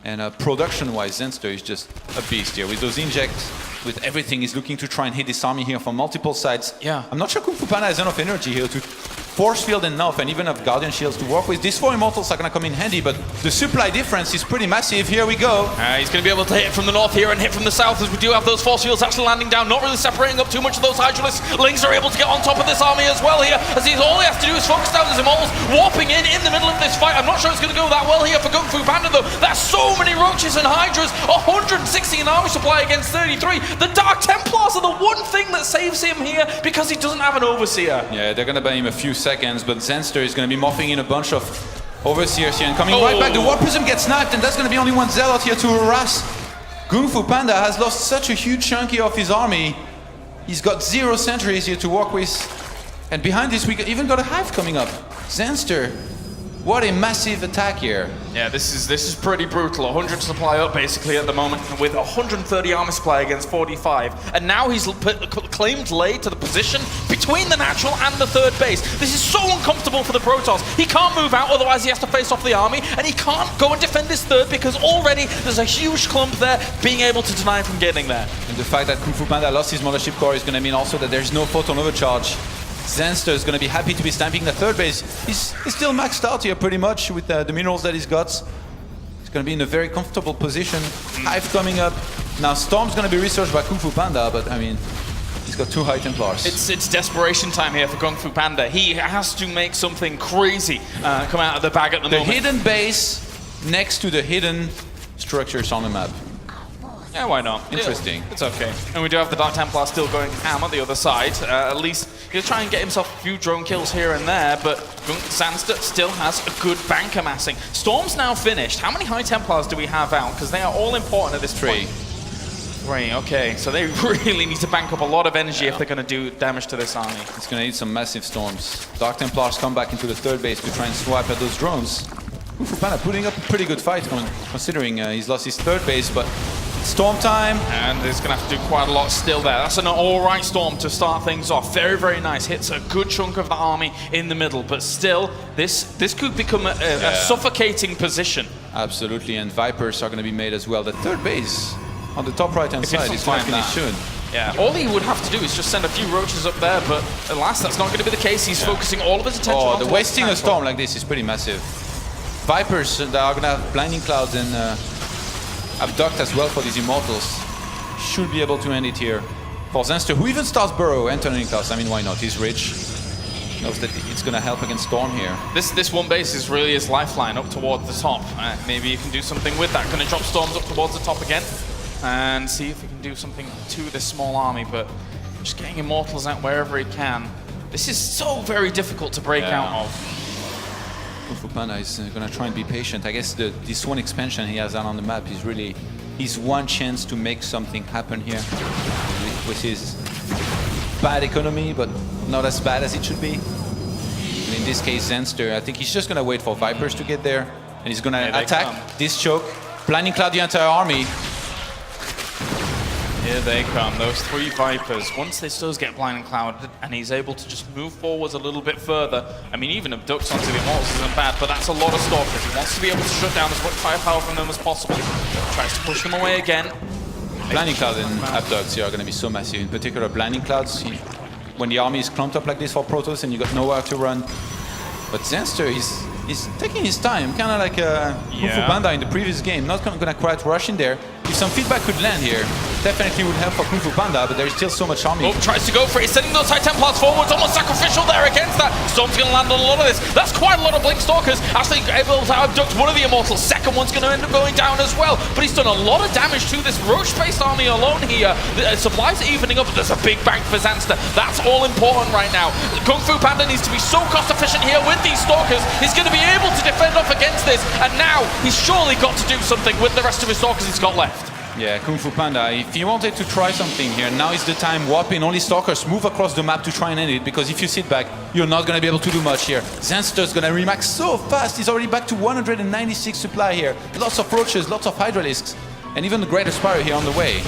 And production-wise, Zenster is just a beast here. With those injects, with everything, he's looking to try and hit this army here from multiple sides. Yeah. I'm not sure Kung Fu Panda has enough energy here to force field enough and even have Guardian Shields to work with. These 4 Immortals are going to come in handy, but the supply difference is pretty massive. Here we go. He's going to be able to hit from the north here and hit from the south as we do have those force fields actually landing down, not really separating up too much of those Hydralisks. Lings are able to get on top of this army as well here, as all he has to do is focus down his Immortals, warping in the middle of this fight. I'm not sure it's going to go that well here for Kung Fu Panda though. That's so many roaches and Hydras, 160 in army supply against 33. The Dark Templars are the one thing that saves him here because he doesn't have an Overseer. Yeah, they're going to buy him a few seconds, but Zenster is going to be morphing in a bunch of Overseers here and coming right back. The Warp Prism gets sniped, and that's going to be only one Zealot here to harass. Kung Fu Panda has lost such a huge chunky of his army. He's got 0 sentries here to work with. And behind this, we even got a Hive coming up. Zenster, what a massive attack here. Yeah, this is pretty brutal. 100 supply up basically at the moment with 130 armor supply against 45. And now he's claimed lay to the position between the natural and the third base. This is so uncomfortable for the Protoss. He can't move out, otherwise he has to face off the army, and he can't go and defend this third because already there's a huge clump there being able to deny him from getting there. And the fact that Kung Fu Panda lost his Mothership Core is going to mean also that there's no photon overcharge. Zenster is going to be happy to be stamping the third base. He's still maxed out here pretty much with the minerals that he's got. He's going to be in a very comfortable position. Hive coming up. Now Storm's going to be researched by Kung Fu Panda, but I mean, He's got 2 High Templars. It's desperation time here for Kung Fu Panda. He has to make something crazy come out of the bag at the moment. The hidden base next to the hidden structures on the map. Yeah, why not? Interesting. It's okay. And we do have the Dark Templar still going ham on the other side. At least he'll try and get himself a few drone kills here and there, but Zanster still has a good bank amassing. Storm's now finished. How many High Templars do we have out? Because they are all important at this point. 3, okay. So they really need to bank up a lot of energy if they're going to do damage to this army. It's going to need some massive storms. Dark Templars come back into the third base to try and swipe at those drones. Kung Fu Panda putting up a pretty good fight considering he's lost his third base, but Storm time. And he's going to have to do quite a lot still there. That's an all-right Storm to start things off. Very, very nice. Hits a good chunk of the army in the middle. But still, this could become a suffocating position. Absolutely, and Vipers are going to be made as well. The third base on the top right-hand side is going to finish soon. Yeah, all he would have to do is just send a few roaches up there, but alas, that's not going to be the case. He's focusing all of his attention on the wasting a Storm like this is pretty massive. Vipers that are going to have Blinding Clouds and Abduct as well for these Immortals. Should be able to end it here. For Zanster, who even starts Burrow and Turning Clouds. I mean, why not? He's rich. Knows that it's going to help against Storm here. This one base is really his lifeline up towards the top. Maybe you can do something with that. Going to drop Storms up towards the top again. And see if he can do something to this small army. But just getting Immortals out wherever he can. This is so very difficult to break out of. Kung Fu Panda is going to try and be patient. I guess this one expansion he has out on the map is really his one chance to make something happen here with his bad economy, but not as bad as it should be. And in this case, Zanster, I think he's just going to wait for Vipers to get there, and he's going to attack this choke, Blinding Cloud the entire army. Here they come, those 3 Vipers. Once this does get Blinding Cloud and he's able to just move forwards a little bit further, I mean, even Abducts onto the Immortals isn't bad, but that's a lot of Stalkers. He wants to be able to shut down as much firepower from them as possible. Tries to push them away again. Blinding Cloud and Abducts here are going to be so massive. In particular, Blinding Clouds, when the army is clumped up like this for Protoss and you got nowhere to run. But Zanster, he's taking his time, kind of like Kung Fu Panda in the previous game. Not going to quite rush in there. If some feedback could land here, definitely would help for Kung Fu Panda, but there's still so much army. Tries to go for it. He's sending those High Templars forwards, almost sacrificial there against that. Storm's going to land on a lot of this. That's quite a lot of Blink Stalkers. Actually able to abduct one of the Immortals. Second one's going to end up going down as well. But he's done a lot of damage to this Roach-based army alone here. The supplies are evening up. There's a big bank for Zanster. That's all important right now. Kung Fu Panda needs to be so cost efficient here with these Stalkers. He's going to be able to defend off against this. And now he's surely got to do something with the rest of his Stalkers he's got left. Yeah, Kung Fu Panda, if he wanted to try something here, now is the time. Warp in, only Stalkers, move across the map to try and end it, because if you sit back, you're not going to be able to do much here. Zanster's going to remax so fast, he's already back to 196 supply here. Lots of Roaches, lots of Hydralisks, and even the Greater Spire here on the way.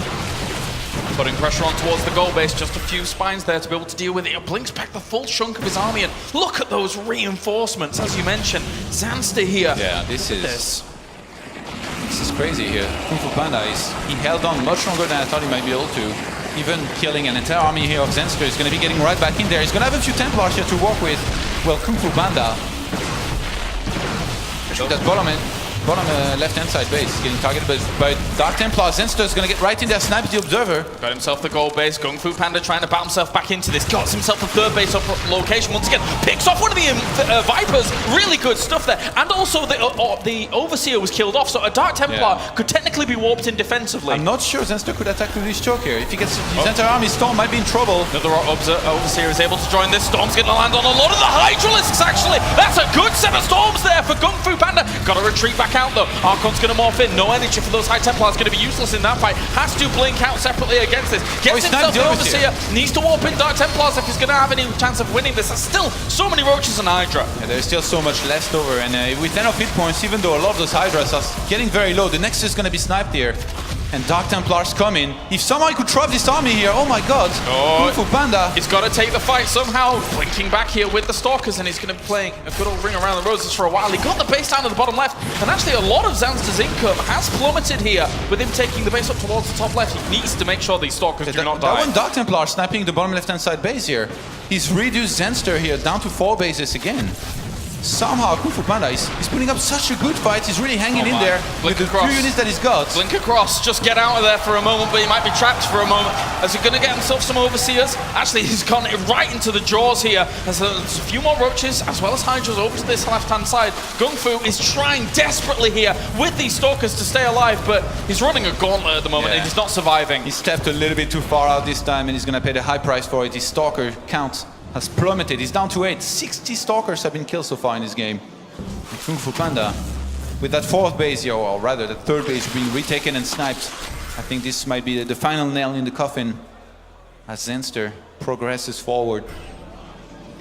Putting pressure on towards the goal base, just a few spines there to be able to deal with it. It blinks back the full chunk of his army, and look at those reinforcements, as you mentioned. Zanster here. Yeah, this is crazy here. Kung Fu Panda he held on much longer than I thought he might be able to. Even killing an entire army here of Zanster is going to be getting right back in there. He's going to have a few Templars here to work with. Well, Kung Fu Panda. That bottom left-hand side base is getting targeted by Dark Templar. Zanster is going to get right in there, snipes the Observer. Got himself the goal base. Kung Fu Panda trying to bat himself back into this. Got himself a third base up location once again. Picks off one of the Vipers. Really good stuff there. And also the Overseer was killed off, so a Dark Templar could technically be warped in defensively. I'm not sure Zanster could attack with this choke here. If he gets his entire army, Storm might be in trouble. Another Overseer is able to join this. Storm's going to land on a lot of the Hydralisks, actually. That's a good set of Storms there for Kung Fu Panda. Got to retreat back out, though. Archon's going to morph in. No energy for those High Templars. Going to be useless in that fight. Has to blink out separately against this. Gets himself the Overseer. Needs to warp in Dark Templars if he's going to have any chance of winning this. There's still so many Roaches and Hydra. Yeah, there's still so much left over. And with 10 of hit points, even though a lot of those Hydras are getting very low, the Nexus is going to be sniped here. And Dark Templars come in. If someone could trap this army here, oh my god. Kung Fu Panda. He's got to take the fight somehow. Blinking back here with the Stalkers, and he's going to be playing a good old ring around the roses for a while. He got the base down to the bottom left, and actually a lot of Zanster's income has plummeted here with him taking the base up towards the top left. He needs to make sure these Stalkers do not die. That one Dark Templar sniping the bottom left-hand side base here. He's reduced Zanster here down to 4 bases again. somehow Kung Fu Panda is putting up such a good fight. He's really hanging in there Blink with the across. few units that he's got. Blink across, just get out of there for a moment, but he might be trapped for a moment. Is he going to get himself some overseers? Actually, he's gone right into the jaws here. There's a few more roaches, as well as hydras over to this left-hand side. Gung Fu is trying desperately here with these stalkers to stay alive, but he's running a gauntlet at the moment and he's not surviving. He stepped a little bit too far out this time and he's going to pay the high price for it. His stalker count has plummeted. He's down to 8. 60 stalkers have been killed so far in this game. And Kung Fu Panda, with that 4th base here, or rather that 3rd base being retaken and sniped, I think this might be the final nail in the coffin as Zenster progresses forward.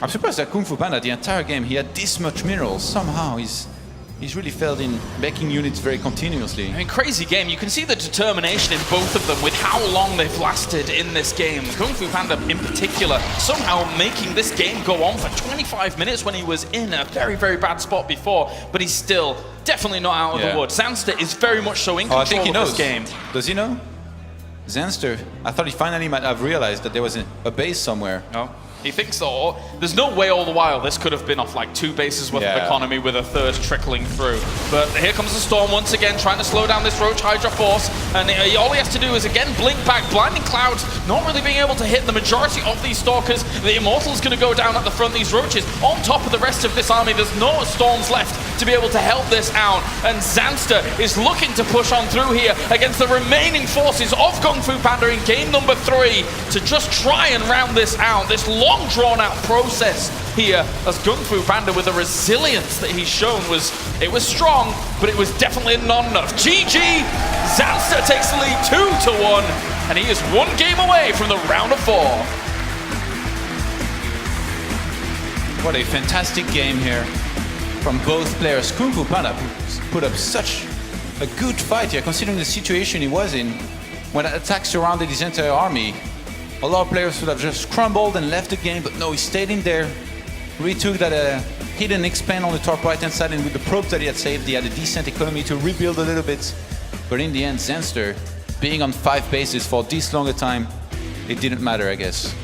I'm surprised that Kung Fu Panda, the entire game, he had this much minerals. Somehow he's really failed in making units very continuously. I mean, crazy game. You can see the determination in both of them with how long they've lasted in this game. Kung Fu Panda in particular, somehow making this game go on for 25 minutes when he was in a very, very bad spot before, but he's still definitely not out of the woods. Zenster is very much so in control I think he of knows. this game. Does he know? Zenster, I thought he finally might have realized that there was a base somewhere. No. He thinks so. There's no way all the while this could have been off like 2 bases worth of economy with a 3rd trickling through. But here comes the storm once again, trying to slow down this Roach Hydra force. And all he has to do is again blink back. Blinding Clouds not really being able to hit the majority of these stalkers. The Immortal's going to go down at the front. These Roaches on top of the rest of this army. There's no storms left to be able to help this out. And Zenster is looking to push on through here against the remaining forces of Kung Fu Panda in game number 3 to just try and round this out. This long drawn out process here as Kung Fu Panda, with the resilience that he's shown, was strong, but it was definitely not enough. GG! Zenster takes the lead 2-1, and he is 1 game away from the round of 4. What a fantastic game here from both players. Kung Fu Panda put up such a good fight here, considering the situation he was in when attacks surrounded his entire army. A lot of players would have just crumbled and left the game, but no, he stayed in there, retook that hidden expand on the top right-hand side, and with the probes that he had saved, he had a decent economy to rebuild a little bit. But in the end, Zenster, being on 5 bases for this long a time, it didn't matter, I guess.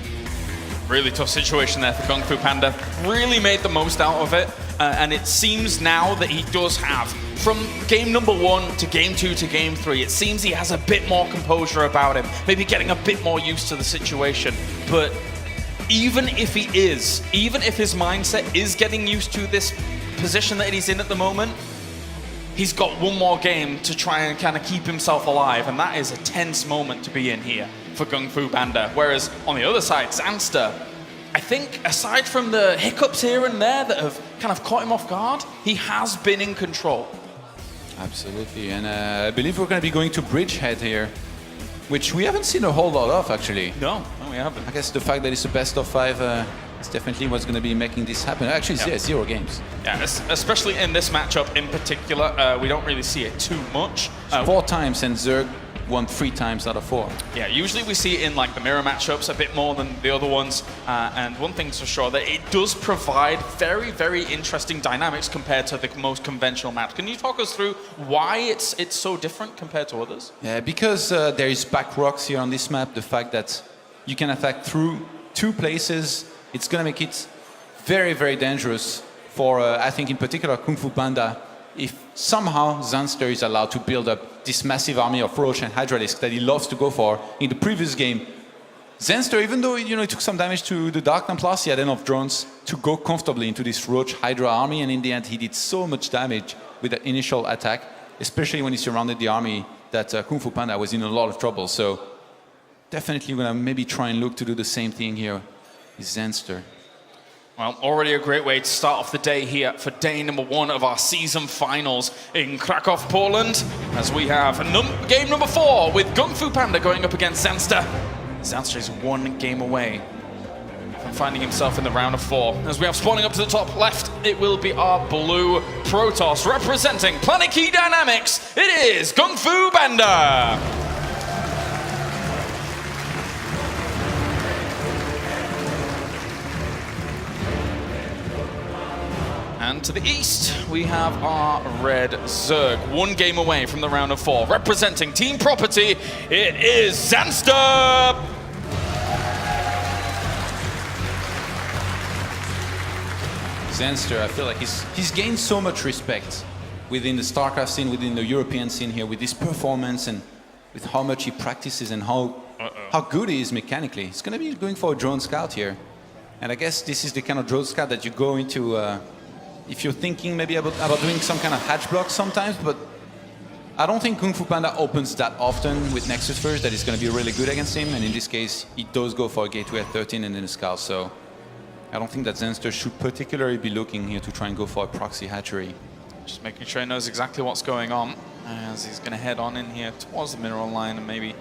Really tough situation there for Kung Fu Panda. Really made the most out of it. And it seems now that he does have, from game number 1 to game 2 to game 3, it seems he has a bit more composure about him, maybe getting a bit more used to the situation. But even if his mindset is getting used to this position that he's in at the moment, he's got 1 more game to try and kind of keep himself alive, and that is a tense moment to be in here for Kung Fu Panda. Whereas on the other side, Zenster, I think aside from the hiccups here and there that have kind of caught him off guard, he has been in control. Absolutely, and I believe we're going to be going to Bridgehead here, which we haven't seen a whole lot of, actually. No, we haven't. I guess the fact that it's a best of 5 is definitely what's going to be making this happen. Actually, yeah, 0 games. Yeah, especially in this matchup in particular, we don't really see it too much. 4 times, and Zerg won 3 times out of 4. Yeah, usually we see it in like the mirror matchups a bit more than the other ones. And one thing's for sure, that it does provide very, very interesting dynamics compared to the most conventional maps. Can you talk us through why it's so different compared to others? Yeah, because there is back rocks here on this map. The fact that you can attack through 2 places, it's going to make it very, very dangerous for, I think in particular, Kung Fu Panda. If somehow Zenster is allowed to build up this massive army of Roach and Hydralisk that he loves to go for in the previous game, Zenster, even though he took some damage to the Dark Templars, he had enough drones to go comfortably into this Roach Hydra army, and in the end he did so much damage with that initial attack, especially when he surrounded the army, that Kung Fu Panda was in a lot of trouble. So definitely going to maybe try and look to do the same thing here with Zenster. Well, already a great way to start off the day here for day number 1 of our season finals in Krakow, Poland, as we have game number 4 with Kung Fu Panda going up against Zenster. Zenster is 1 game away from finding himself in the round of 4. As we have spawning up to the top left, it will be our blue Protoss representing Planet Key Dynamics. It is Kung Fu Panda. And to the east, we have our red Zerg, 1 game away from the round of 4. Representing Team Property, it is Zenster! Zenster, I feel like he's gained so much respect within the StarCraft scene, within the European scene here, with his performance and with how much he practices and how good he is mechanically. He's going to be going for a drone scout here. And I guess this is the kind of drone scout that you go into if you're thinking maybe about doing some kind of hatch block sometimes, but I don't think Kung Fu Panda opens that often with Nexus first that is going to be really good against him, and in this case, he does go for a gateway at 13 and then a scout, so I don't think that Zenster should particularly be looking here to try and go for a proxy hatchery. Just making sure he knows exactly what's going on as he's going to head on in here towards the mineral line and maybe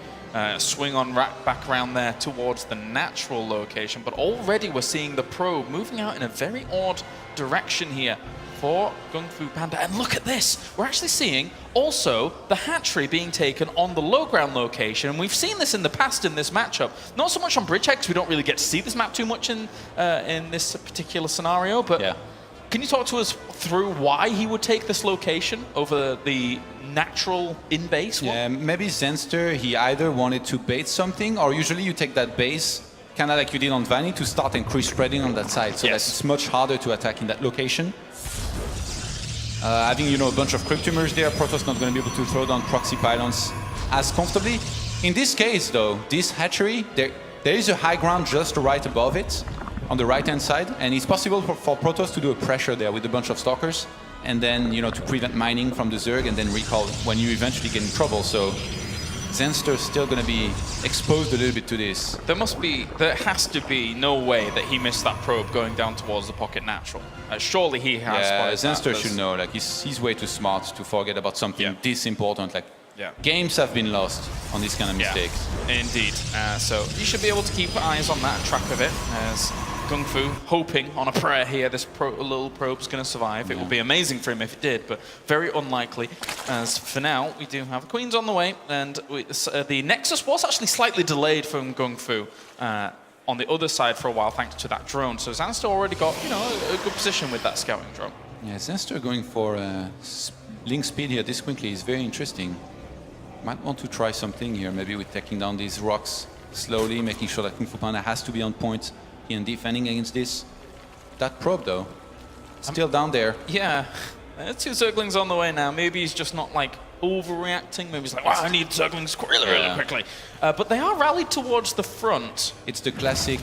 swing on back around there towards the natural location. But already we're seeing the probe moving out in a very odd direction here for Kung Fu Panda. And look at this. We're actually seeing also the hatchery being taken on the low ground location. And we've seen this in the past in this matchup. Not so much on Bridgehead because we don't really get to see this map too much in this particular scenario. But yeah. Can you talk to us through why he would take this location over the natural in-base one? Yeah, maybe Zenster, he either wanted to bait something, or usually you take that base, kind of like you did on Vanny, to start increase spreading on that side, so that it's much harder to attack in that location. Having, you know, a bunch of Cryptumers there, Protoss not going to be able to throw down proxy pylons as comfortably. In this case, though, this hatchery, there is a high ground just right above it, on the right-hand side, and it's possible for Protoss to do a pressure there with a bunch of Stalkers, and then, you know, to prevent mining from the Zerg and then recall when you eventually get in trouble. So Zenster's still going to be exposed a little bit to this. There has to be no way that he missed that probe going down towards the pocket natural. Surely he has. Yeah, Zenster should know. Like he's way too smart to forget about something this important. Like games have been lost on these kind of mistakes. Indeed. So you should be able to keep eyes on that, track of it, as Kung Fu hoping on a prayer here this little probe's going to survive. It would be amazing for him if it did, but very unlikely. As for now, we do have Queens on the way, and the Nexus was actually slightly delayed from Kung Fu on the other side for a while, thanks to that drone. So Zenster already got, you know, a good position with that scouting drone. Yeah, Zenster going for link speed here this quickly is very interesting. Might want to try something here, maybe with taking down these rocks slowly, making sure that Kung Fu Panda has to be on point in defending against this. That probe, though, still down there. Yeah, two Zerglings on the way now. Maybe he's just not, like, overreacting. Maybe he's like, wow, I need Zerglings really quickly. But they are rallied towards the front. It's the classic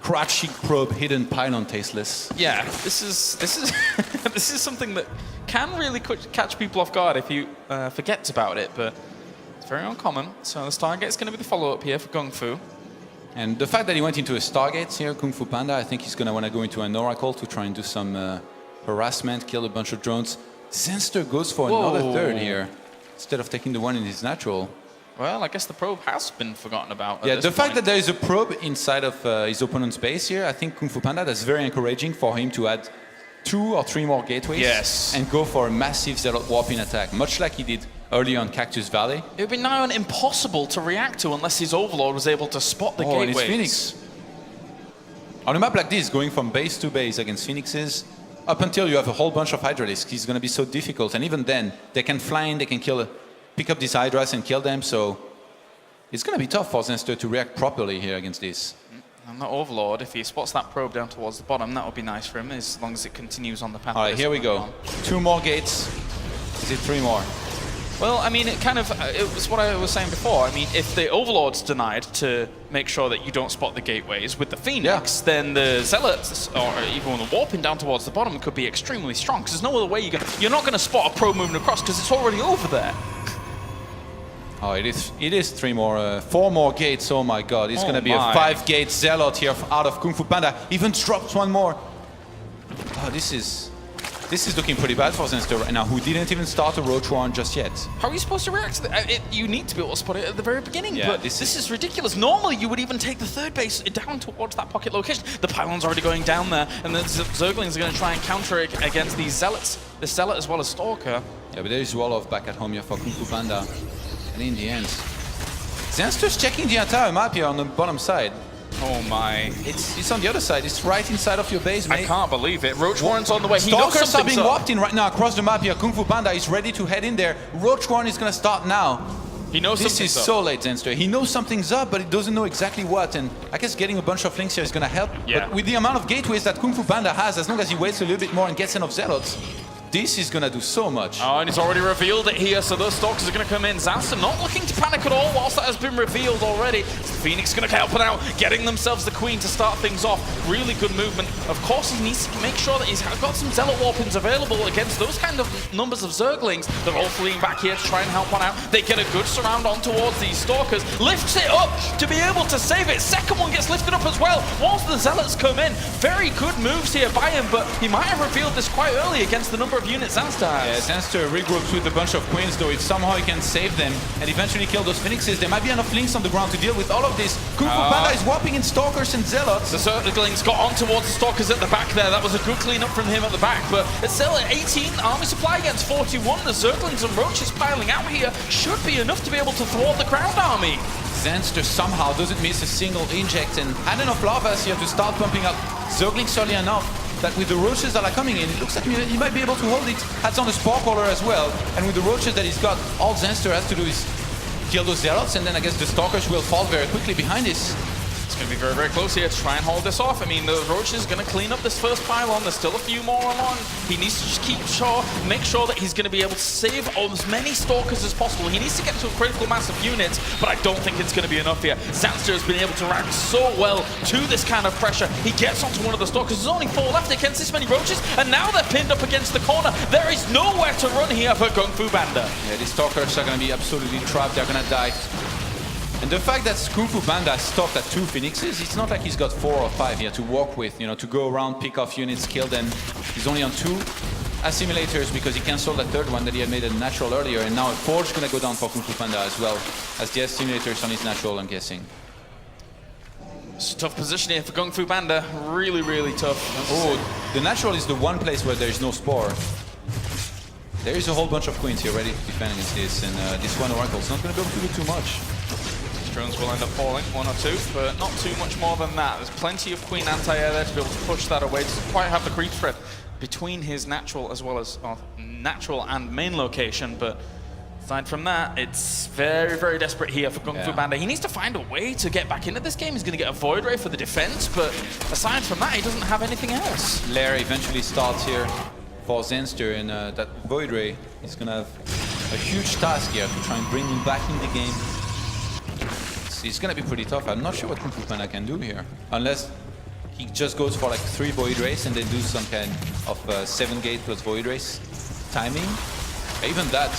crouching probe, hidden pylon, tasteless. Yeah, this is this is something that can really catch people off guard if you forget about it, but it's very uncommon. So the Stargate's going to be the follow-up here for Kung Fu. And the fact that he went into a Stargate here, Kung Fu Panda, I think he's going to want to go into an Oracle to try and do some harassment, kill a bunch of drones. Zenster goes for another third here, instead of taking the one in his natural. Well, I guess the probe has been forgotten about. Yeah, the fact that there is a probe inside of his opponent's base here, I think Kung Fu Panda, that's very encouraging for him to add 2 or 3 more gateways and go for a massive Zealot warp-in attack, much like he did early on Cactus Valley. It would be nigh on impossible to react to unless his Overlord was able to spot the gateways. And his Phoenix. On a map like this, going from base to base against Phoenixes, up until you have a whole bunch of Hydralisks, it's going to be so difficult. And even then, they can fly in, they can pick up these Hydras and kill them, so it's going to be tough for Zenster to react properly here against this. And that Overlord, if he spots that probe down towards the bottom, that would be nice for him, as long as it continues on the path. All right, here we go. 2 more gates. Is it 3 more? Well, I mean, it was what I was saying before. I mean, if the Overlord's denied to make sure that you don't spot the gateways with the Phoenix, then the Zealots, or even the warping down towards the bottom, could be extremely strong, because there's no other way you're not going to spot a probe moving across, because it's already over there. Oh, it is 3 more, 4 more gates. Oh my God, it's going to be a 5-gate Zealot here out of Kung Fu Panda. Even drops 1 more. Oh, this is looking pretty bad for Zenster right now, who didn't even start a Roach Warren just yet. How are you supposed to react to that? You need to be able to spot it at the very beginning, yeah, but this is ridiculous. Normally, you would even take the 3rd base down towards that pocket location. The pylon's already going down there, and the Zerglings are going to try and counter it against these Zealots. The Zealot as well as Stalker. Yeah, but there is Wolof back at home here for Kung Fu Panda. And in the end, Zenster's checking the entire map here on the bottom side. Oh my. It's on the other side. It's right inside of your base, mate. I can't believe it. Roach Warren's on the way. Stalkers are being warped in right now across the map here. Kung Fu Panda is ready to head in there. Roach Warren is going to start now. He knows This something's is up. so late, Zenster. He knows something's up, but he doesn't know exactly what. And I guess getting a bunch of links here is going to help. Yeah. But with the amount of gateways that Kung Fu Panda has, as long as he waits a little bit more and gets enough Zealots, this is going to do so much. Oh, and he's already revealed it here, so those Stalkers are going to come in. Zanster not looking to panic at all whilst that has been revealed already. Phoenix going to help it out, getting themselves the Queen to start things off. Really good movement. Of course, he needs to make sure that he's got some Zealot Warpins available against those kind of numbers of Zerglings. They're all fleeing back here to try and help one out. They get a good surround on towards these Stalkers. Lifts it up to be able to save it. Second one gets lifted up as well whilst the Zealots come in. Very good moves here by him, but he might have revealed this quite early against the number of units Zanster has. Yeah, Zenster regroups with a bunch of Queens, though. If somehow he can save them and eventually kill those Phoenixes, there might be enough links on the ground to deal with all of this. Kung Fu Panda is whopping in Stalkers and Zealots. The Zerglings got on towards the Stalkers at the back there. That was a good cleanup from him at the back, but it's still at 18 army supply against 41. The Zerglings and Roaches piling out here should be enough to be able to thwart the Crowned Army. Zenster somehow doesn't miss a single inject and had enough lavas here to start pumping up Zerglings early enough that with the Roaches that are coming in, it looks like he might be able to hold it. Has on a Sparkcaller as well, and with the Roaches that he's got, all Zenster has to do is kill those Zealots, and then I guess the Stalkers will fall very quickly behind this. It's going to be very, very close here to try and hold this off. I mean, the Roach is going to clean up this first pylon. There's still a few more along. He needs to just make sure that he's going to be able to save as many Stalkers as possible. He needs to get to a critical mass of units, but I don't think it's going to be enough here. Zanster has been able to react so well to this kind of pressure. He gets onto one of the Stalkers. There's only 4 left against this many Roaches, and now they're pinned up against the corner. There is nowhere to run here for Kung Fu Panda. Yeah, these Stalkers are going to be absolutely trapped. They're going to die. And the fact that Kung Fu Panda stopped at 2 Phoenixes, it's not like he's got 4 or 5 here to walk with, to go around, pick off units, kill them. He's only on 2 assimilators because he cancelled the third one that he had made a natural earlier, and now a Forge is going to go down for Kung Fu Panda as well as the assimilators on his natural, I'm guessing. It's a tough position here for Kung Fu Panda. Really, really tough. Oh, the natural is the one place where there is no Spore. There is a whole bunch of Queens here ready to defend against this, and this one Oracle's not going to be able to do too much. Drones will end up falling, 1 or 2, but not too much more than that. There's plenty of Queen anti-air there to be able to push that away. Doesn't quite have the creep threat between his natural as well as natural and main location, but aside from that, it's very, very desperate here for Kung Fu Panda. He needs to find a way to get back into this game. He's going to get a Void Ray for the defense, but aside from that, he doesn't have anything else. Lair eventually starts here for Zenster, and that Void Ray is going to have a huge task here to try and bring him back in the game. It's going to be pretty tough. I'm not sure what Kung Fu Panda can do here, unless he just goes for like 3 Void Rays and then do some kind of 7 gate plus Void Rays timing. Even that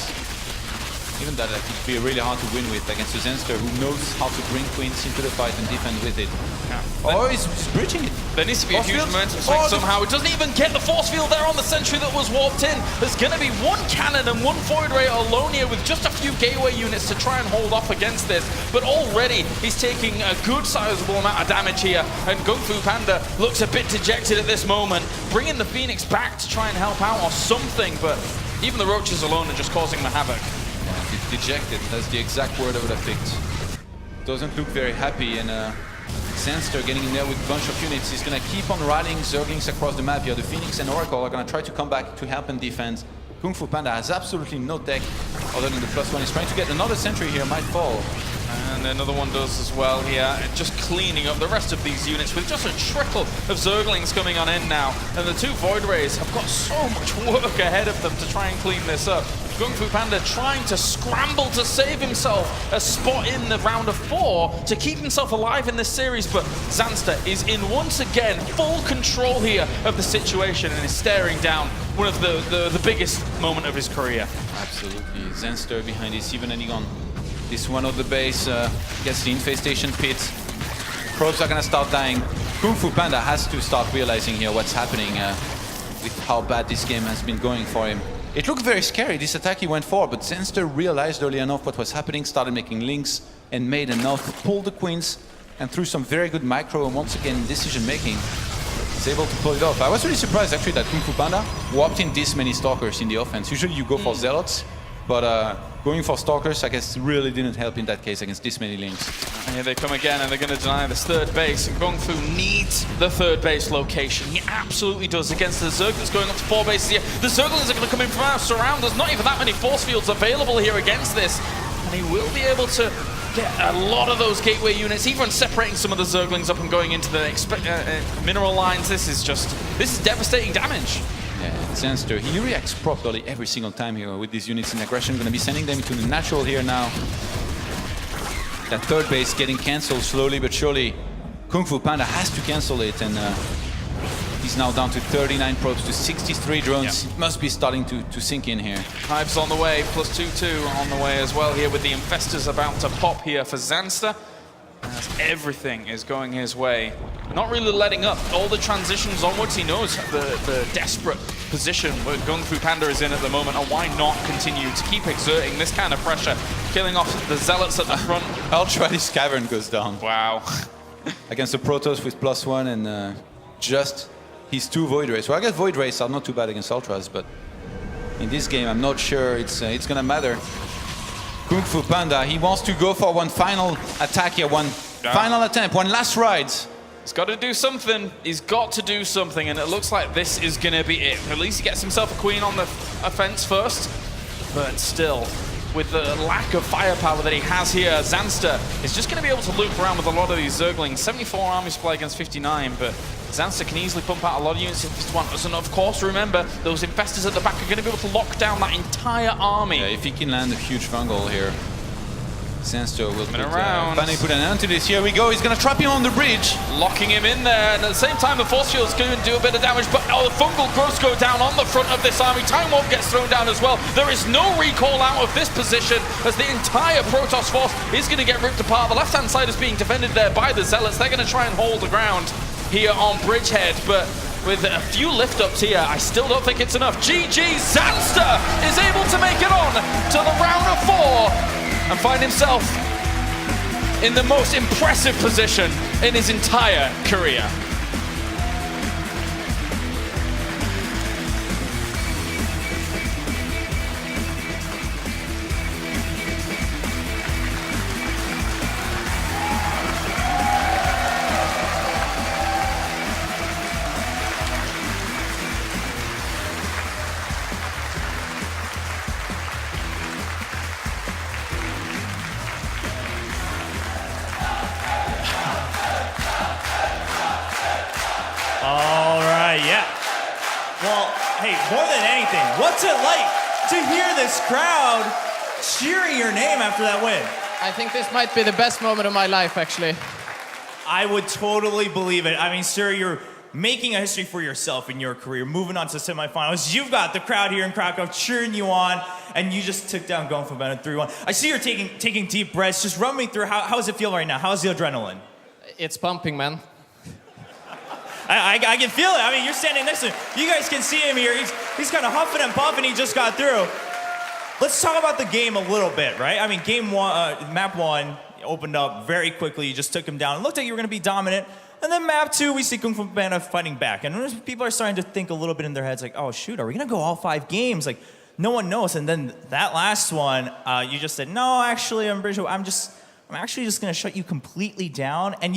like, it'd be really hard to win with against a Zenster who knows how to bring Queens into the fight and defend with it. Yeah. Or he's bridging it. There needs to be Force a huge field? momentum swing somehow. It doesn't even get the force field there on the sentry that was warped in. There's going to be 1 cannon and 1 Void Ray alone here with just a few gateway units to try and hold off against this. But already he's taking a good sizable amount of damage here, and Kung Fu Panda looks a bit dejected at this moment. Bringing the Phoenix back to try and help out or something, but even the Roaches alone are just causing the havoc. Dejected, that's the exact word I would have picked. Doesn't look very happy, and Zenster getting in there with a bunch of units. He's going to keep on rallying Zerglings across the map here. The Phoenix and Oracle are going to try to come back to help and defend. Kung Fu Panda has absolutely no tech other than the +1. He's trying to get another sentry here, might fall. And another one does as well here, just cleaning up the rest of these units with just a trickle of Zerglings coming on in now. And the 2 Void Rays have got so much work ahead of them to try and clean this up. Kung Fu Panda trying to scramble to save himself a spot in the round of 4 to keep himself alive in this series, but Zanster is in once again full control here of the situation and is staring down one of the biggest moment of his career. Absolutely. Zenster behind this, even ending on this one of the base, gets the infestation pit. Probes are going to start dying. Kung Fu Panda has to start realizing here what's happening with how bad this game has been going for him. It looked very scary, this attack he went for, but Zenster realized early enough what was happening, started making links, and made enough to pull the Queens, and through some very good micro and once again decision making, he's able to pull it off. I was really surprised actually that Kung Fu Panda warped in this many Stalkers in the offense. Usually you go for Zealots, but going for Stalkers, I guess, really didn't help in that case against this many links. And here they come again, and they're going to deny this 3rd base. And Kung Fu needs the 3rd base location. He absolutely does against the Zerglings going up to 4 bases here. The Zerglings are going to come in from our surround. There's not even that many force fields available here against this. and he will be able to get a lot of those gateway units, even separating some of the Zerglings up and going into the mineral lines. This is devastating damage. Yeah, Zanster, he reacts properly every single time here with these units in aggression. Going to be sending them to the natural here now. That third base getting cancelled slowly but surely. Kung Fu Panda has to cancel it, and he's now down to 39 probes to 63 drones. Yep. It must be starting to sink in here. Hive's on the way, plus 2/2 on the way as well here, with the Infestors about to pop here for Zanster. As everything is going his way. Not really letting up. All the transitions onwards, he knows the desperate position where Kung Fu Panda is in at the moment, and why not continue to keep exerting this kind of pressure, killing off the Zealots at the front. Ultra's Cavern goes down. Wow. Against the Protoss with +1 and just his 2 Void Rays. Well, I guess Void Rays are not too bad against Ultras, but in this game, I'm not sure it's gonna matter. Kung Fu Panda, he wants to go for one final attack here, one final attempt, one last ride. He's got to do something. He's got to do something, and it looks like this is going to be it. At least he gets himself a queen on the offense first, but still, with the lack of firepower that he has here, Zanster is just going to be able to loop around with a lot of these Zerglings. 74 army supply against 59, but Zanster can easily pump out a lot of units if this one doesn't. Of course, remember, those Infestors at the back are going to be able to lock down that entire army. Yeah, if he can land a huge fungal here, Zanster will finally put an end to this. Here we go, he's going to trap him on the bridge. Locking him in there, and at the same time, the Force Field's going to do a bit of damage, but the fungal growths go down on the front of this army. Time Warp gets thrown down as well. There is no recall out of this position, as the entire Protoss force is going to get ripped apart. The left-hand side is being defended there by the Zealots. They're going to try and hold the ground here on Bridgehead, but with a few lift-ups here, I still don't think it's enough. GG, Zanster is able to make it on to the round of 4 and find himself in the most impressive position in his entire career. All right, yeah. Well, hey, more than anything, what's it like to hear this crowd cheering your name after that win? I think this might be the best moment of my life, actually. I would totally believe it. I mean, sir, you're making a history for yourself in your career, moving on to semifinals. You've got the crowd here in Krakow cheering you on, and you just took down Kung Fu Panda 3-1. I see you're taking deep breaths. Just run me through, how does it feel right now? How's the adrenaline? It's pumping, man. I can feel it. I mean, you're standing next to him. You guys can see him here. He's kind of huffing and puffing. He just got through. Let's talk about the game a little bit, right? I mean, game 1, map 1 opened up very quickly. You just took him down. It looked like you were going to be dominant. And then map 2, we see Kung Fu Panda fighting back. And people are starting to think a little bit in their heads, like, oh, shoot, are we going to go all 5 games? Like, no one knows. And then that last one, you just said, no, actually, I'm actually just going to shut you completely down. And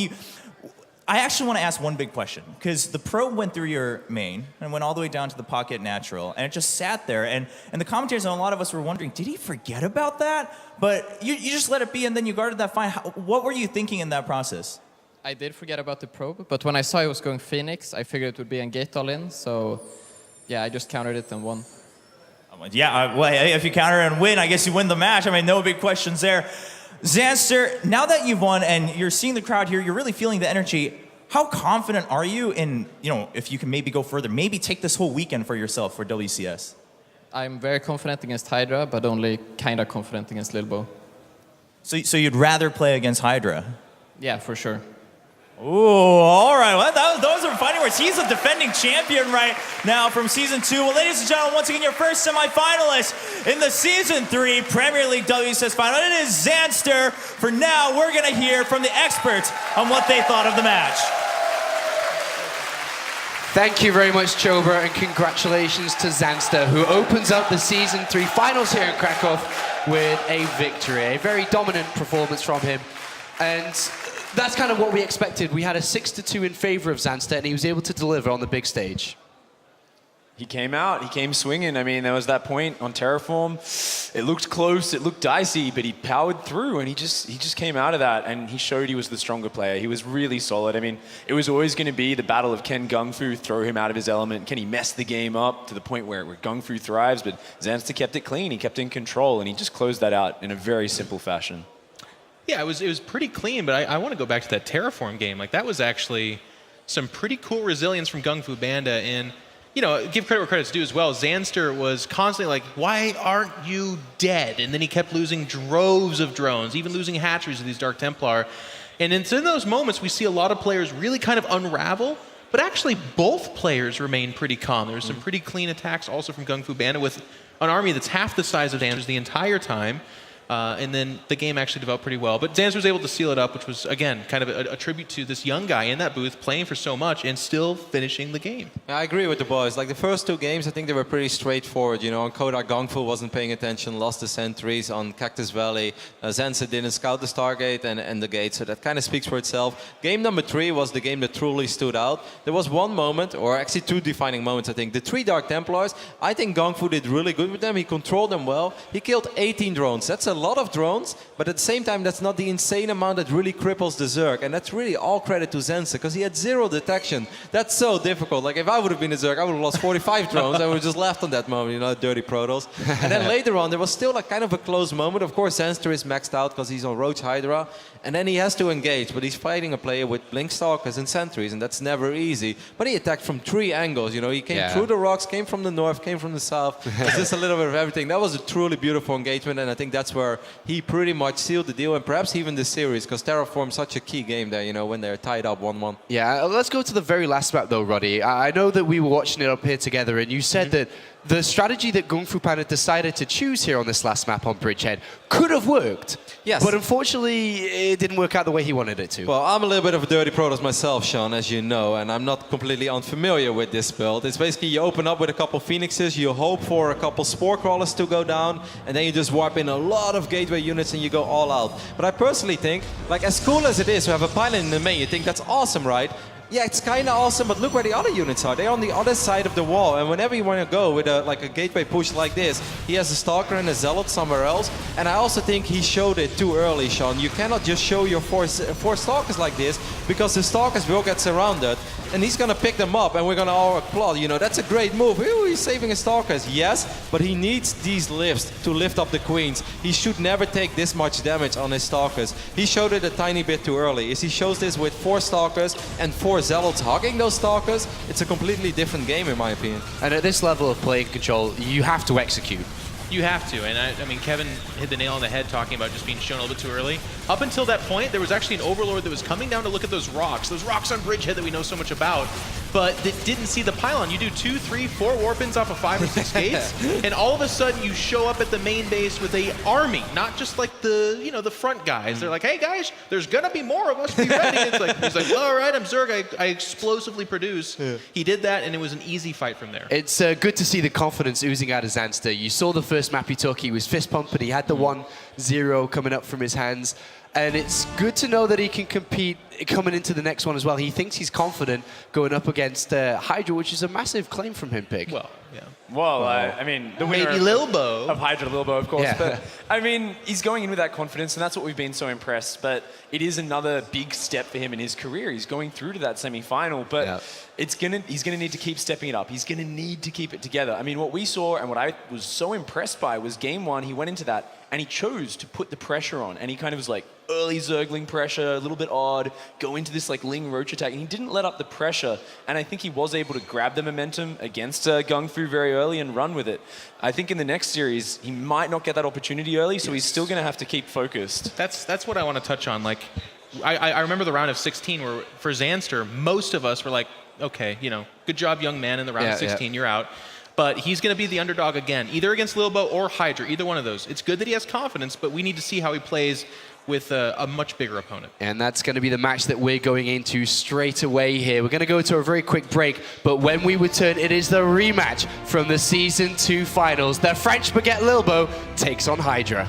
I actually want to ask one big question, because the probe went through your main and went all the way down to the pocket natural, and it just sat there. And the commentators and a lot of us were wondering, did he forget about that? But you just let it be, and then you guarded that fine. What were you thinking in that process? I did forget about the probe, but when I saw he was going Phoenix, I figured it would be a gate all-in, so yeah, I just countered it and won. Yeah, well, if you counter and win, I guess you win the match. I mean, no big questions there. Zanster, now that you've won and you're seeing the crowd here, you're really feeling the energy. How confident are you in, if you can maybe go further, maybe take this whole weekend for yourself for WCS? I'm very confident against Hydra, but only kind of confident against Lilbo. So you'd rather play against Hydra? Yeah, for sure. Ooh, all right. Well, those are fighting words. He's a defending champion right now from Season 2. Well, ladies and gentlemen, once again, your first semifinalist in the Season 3 Premier League WCS final. It is Zanster. For now, we're going to hear from the experts on what they thought of the match. Thank you very much, Chober, and congratulations to Zanster, who opens up the Season 3 finals here in Krakow with a victory. A very dominant performance from him. And that's kind of what we expected. We had a 6-2 in favor of Zanster, and he was able to deliver on the big stage. He came out, he came swinging. I mean, there was that point on Terraform. It looked close, it looked dicey, but he powered through and he just came out of that and he showed he was the stronger player. He was really solid. I mean, it was always going to be the battle of can Gung Fu throw him out of his element? Can he mess the game up to the point where Gung Fu thrives? But Zanster kept it clean, he kept it in control, and he just closed that out in a very simple fashion. Yeah, it was pretty clean, but I want to go back to that Terraform game. Like, that was actually some pretty cool resilience from Gung Fu Banda, and you know, give credit where credit's due as well. Zanster was constantly like, why aren't you dead? And then he kept losing droves of drones, even losing hatcheries of these Dark Templar. And it's in those moments we see a lot of players really kind of unravel, but actually both players remain pretty calm. There's some pretty clean attacks also from Gung Fu Banda with an army that's half the size of Zanster's the entire time. And then the game actually developed pretty well. But Zanster was able to seal it up, which was, again, kind of a tribute to this young guy in that booth playing for so much and still finishing the game. I agree with the boys. Like, the first two games, I think they were pretty straightforward. You know, on Kodak, Gung Fu wasn't paying attention, lost the sentries. On Cactus Valley, Zanster didn't scout the Stargate and the gate, so that kind of speaks for itself. Game number 3 was the game that truly stood out. There was one moment, or actually two defining moments, I think. The 3 Dark Templars, I think Gung Fu did really good with them. He controlled them well. He killed 18 drones. That's a lot of drones, but at the same time, that's not the insane amount that really cripples the Zerg. And that's really all credit to Zanster, because he had 0 detection. That's so difficult. Like, if I would have been a Zerg, I would have lost 45 drones. I would have just left on that moment, you know, dirty Protoss. And then later on, there was still a kind of a close moment. Of course, Zanster is maxed out because he's on Roach Hydra, and then he has to engage, but he's fighting a player with Blink Stalkers and Sentries, and that's never easy. But he attacked from 3 angles, you know. He came through the rocks, came from the north, came from the south. It's just a little bit of everything. That was a truly beautiful engagement, and I think that's where he pretty much sealed the deal, and perhaps even the series, because Terraform's such a key game there, you know, when they're tied up 1-1. Yeah, let's go to the very last map though, Roddy. I know that we were watching it up here together, and you said that the strategy that Gung Fu Panda decided to choose here on this last map on Bridgehead could have worked. Yes. But unfortunately, it didn't work out the way he wanted it to. Well, I'm a little bit of a dirty Protoss myself, Sean, as you know, and I'm not completely unfamiliar with this build. It's basically you open up with a couple Phoenixes, you hope for a couple Spore Crawlers to go down, and then you just warp in a lot of gateway units and you go all out. But I personally think, like, as cool as it is to have a pilot in the main, you think that's awesome, right? Yeah, it's kind of awesome, but look where the other units are. They're on the other side of the wall, and whenever you want to go with a gateway push like this, he has a Stalker and a Zealot somewhere else. And I also think he showed it too early, Sean. You cannot just show your four Stalkers like this, because the Stalkers will get surrounded, and he's going to pick them up, and we're going to all applaud. You know, that's a great move. Ooh, he's saving his Stalkers. Yes, but he needs these lifts to lift up the Queens. He should never take this much damage on his Stalkers. He showed it a tiny bit too early. If he shows this with 4 Stalkers and 4 Zealots hugging those Stalkers, it's a completely different game in my opinion. And at this level of play and control, you have to execute. You have to, and I mean, Kevin hit the nail on the head talking about just being shown a little bit too early. Up until that point, there was actually an Overlord that was coming down to look at those rocks on Bridgehead that we know so much about, but that didn't see the pylon. You do 2, 3, 4 warp-ins off of 5 or 6 gates, and all of a sudden you show up at the main base with a army, not just like the, you know, the front guys. They're like, hey guys, there's gonna be more of us, be ready. It's like, he's like, all right, I'm Zerg, I explosively produce. Yeah. He did that, and it was an easy fight from there. It's good to see the confidence oozing out of Zanster. You saw the first map he took, he was fist pumping, he had the 1-0 coming up from his hands. And it's good to know that he can compete coming into the next one as well. He thinks he's confident going up against Hydra, which is a massive claim from him, Pig. Well, yeah. Well, I mean, the winner maybe Lilbo of Hydra, Lilbo, of course. Yeah. But I mean, he's going in with that confidence, and that's what we've been so impressed. But it is another big step for him in his career. He's going through to that semi-final, but he's gonna need to keep stepping it up. He's gonna need to keep it together. I mean, what we saw and what I was so impressed by was game 1. He went into that and he chose to put the pressure on, and he kind of was like early Zergling pressure, a little bit odd, go into this like Ling Roach attack, and he didn't let up the pressure, and I think he was able to grab the momentum against Gung Fu very early and run with it. I think in the next series, he might not get that opportunity early, so he's still going to have to keep focused. That's what I want to touch on. Like, I remember the round of 16 where for Zanster, most of us were like, okay, you know, good job, young man, in the round of 16, you're out. But he's going to be the underdog again, either against Lilbo or Hydra, either one of those. It's good that he has confidence, but we need to see how he plays with a much bigger opponent. And that's going to be the match that we're going into straight away here. We're going to go to a very quick break, but when we return, it is the rematch from the Season 2 finals. The French Baguette Lilbo takes on Hydra.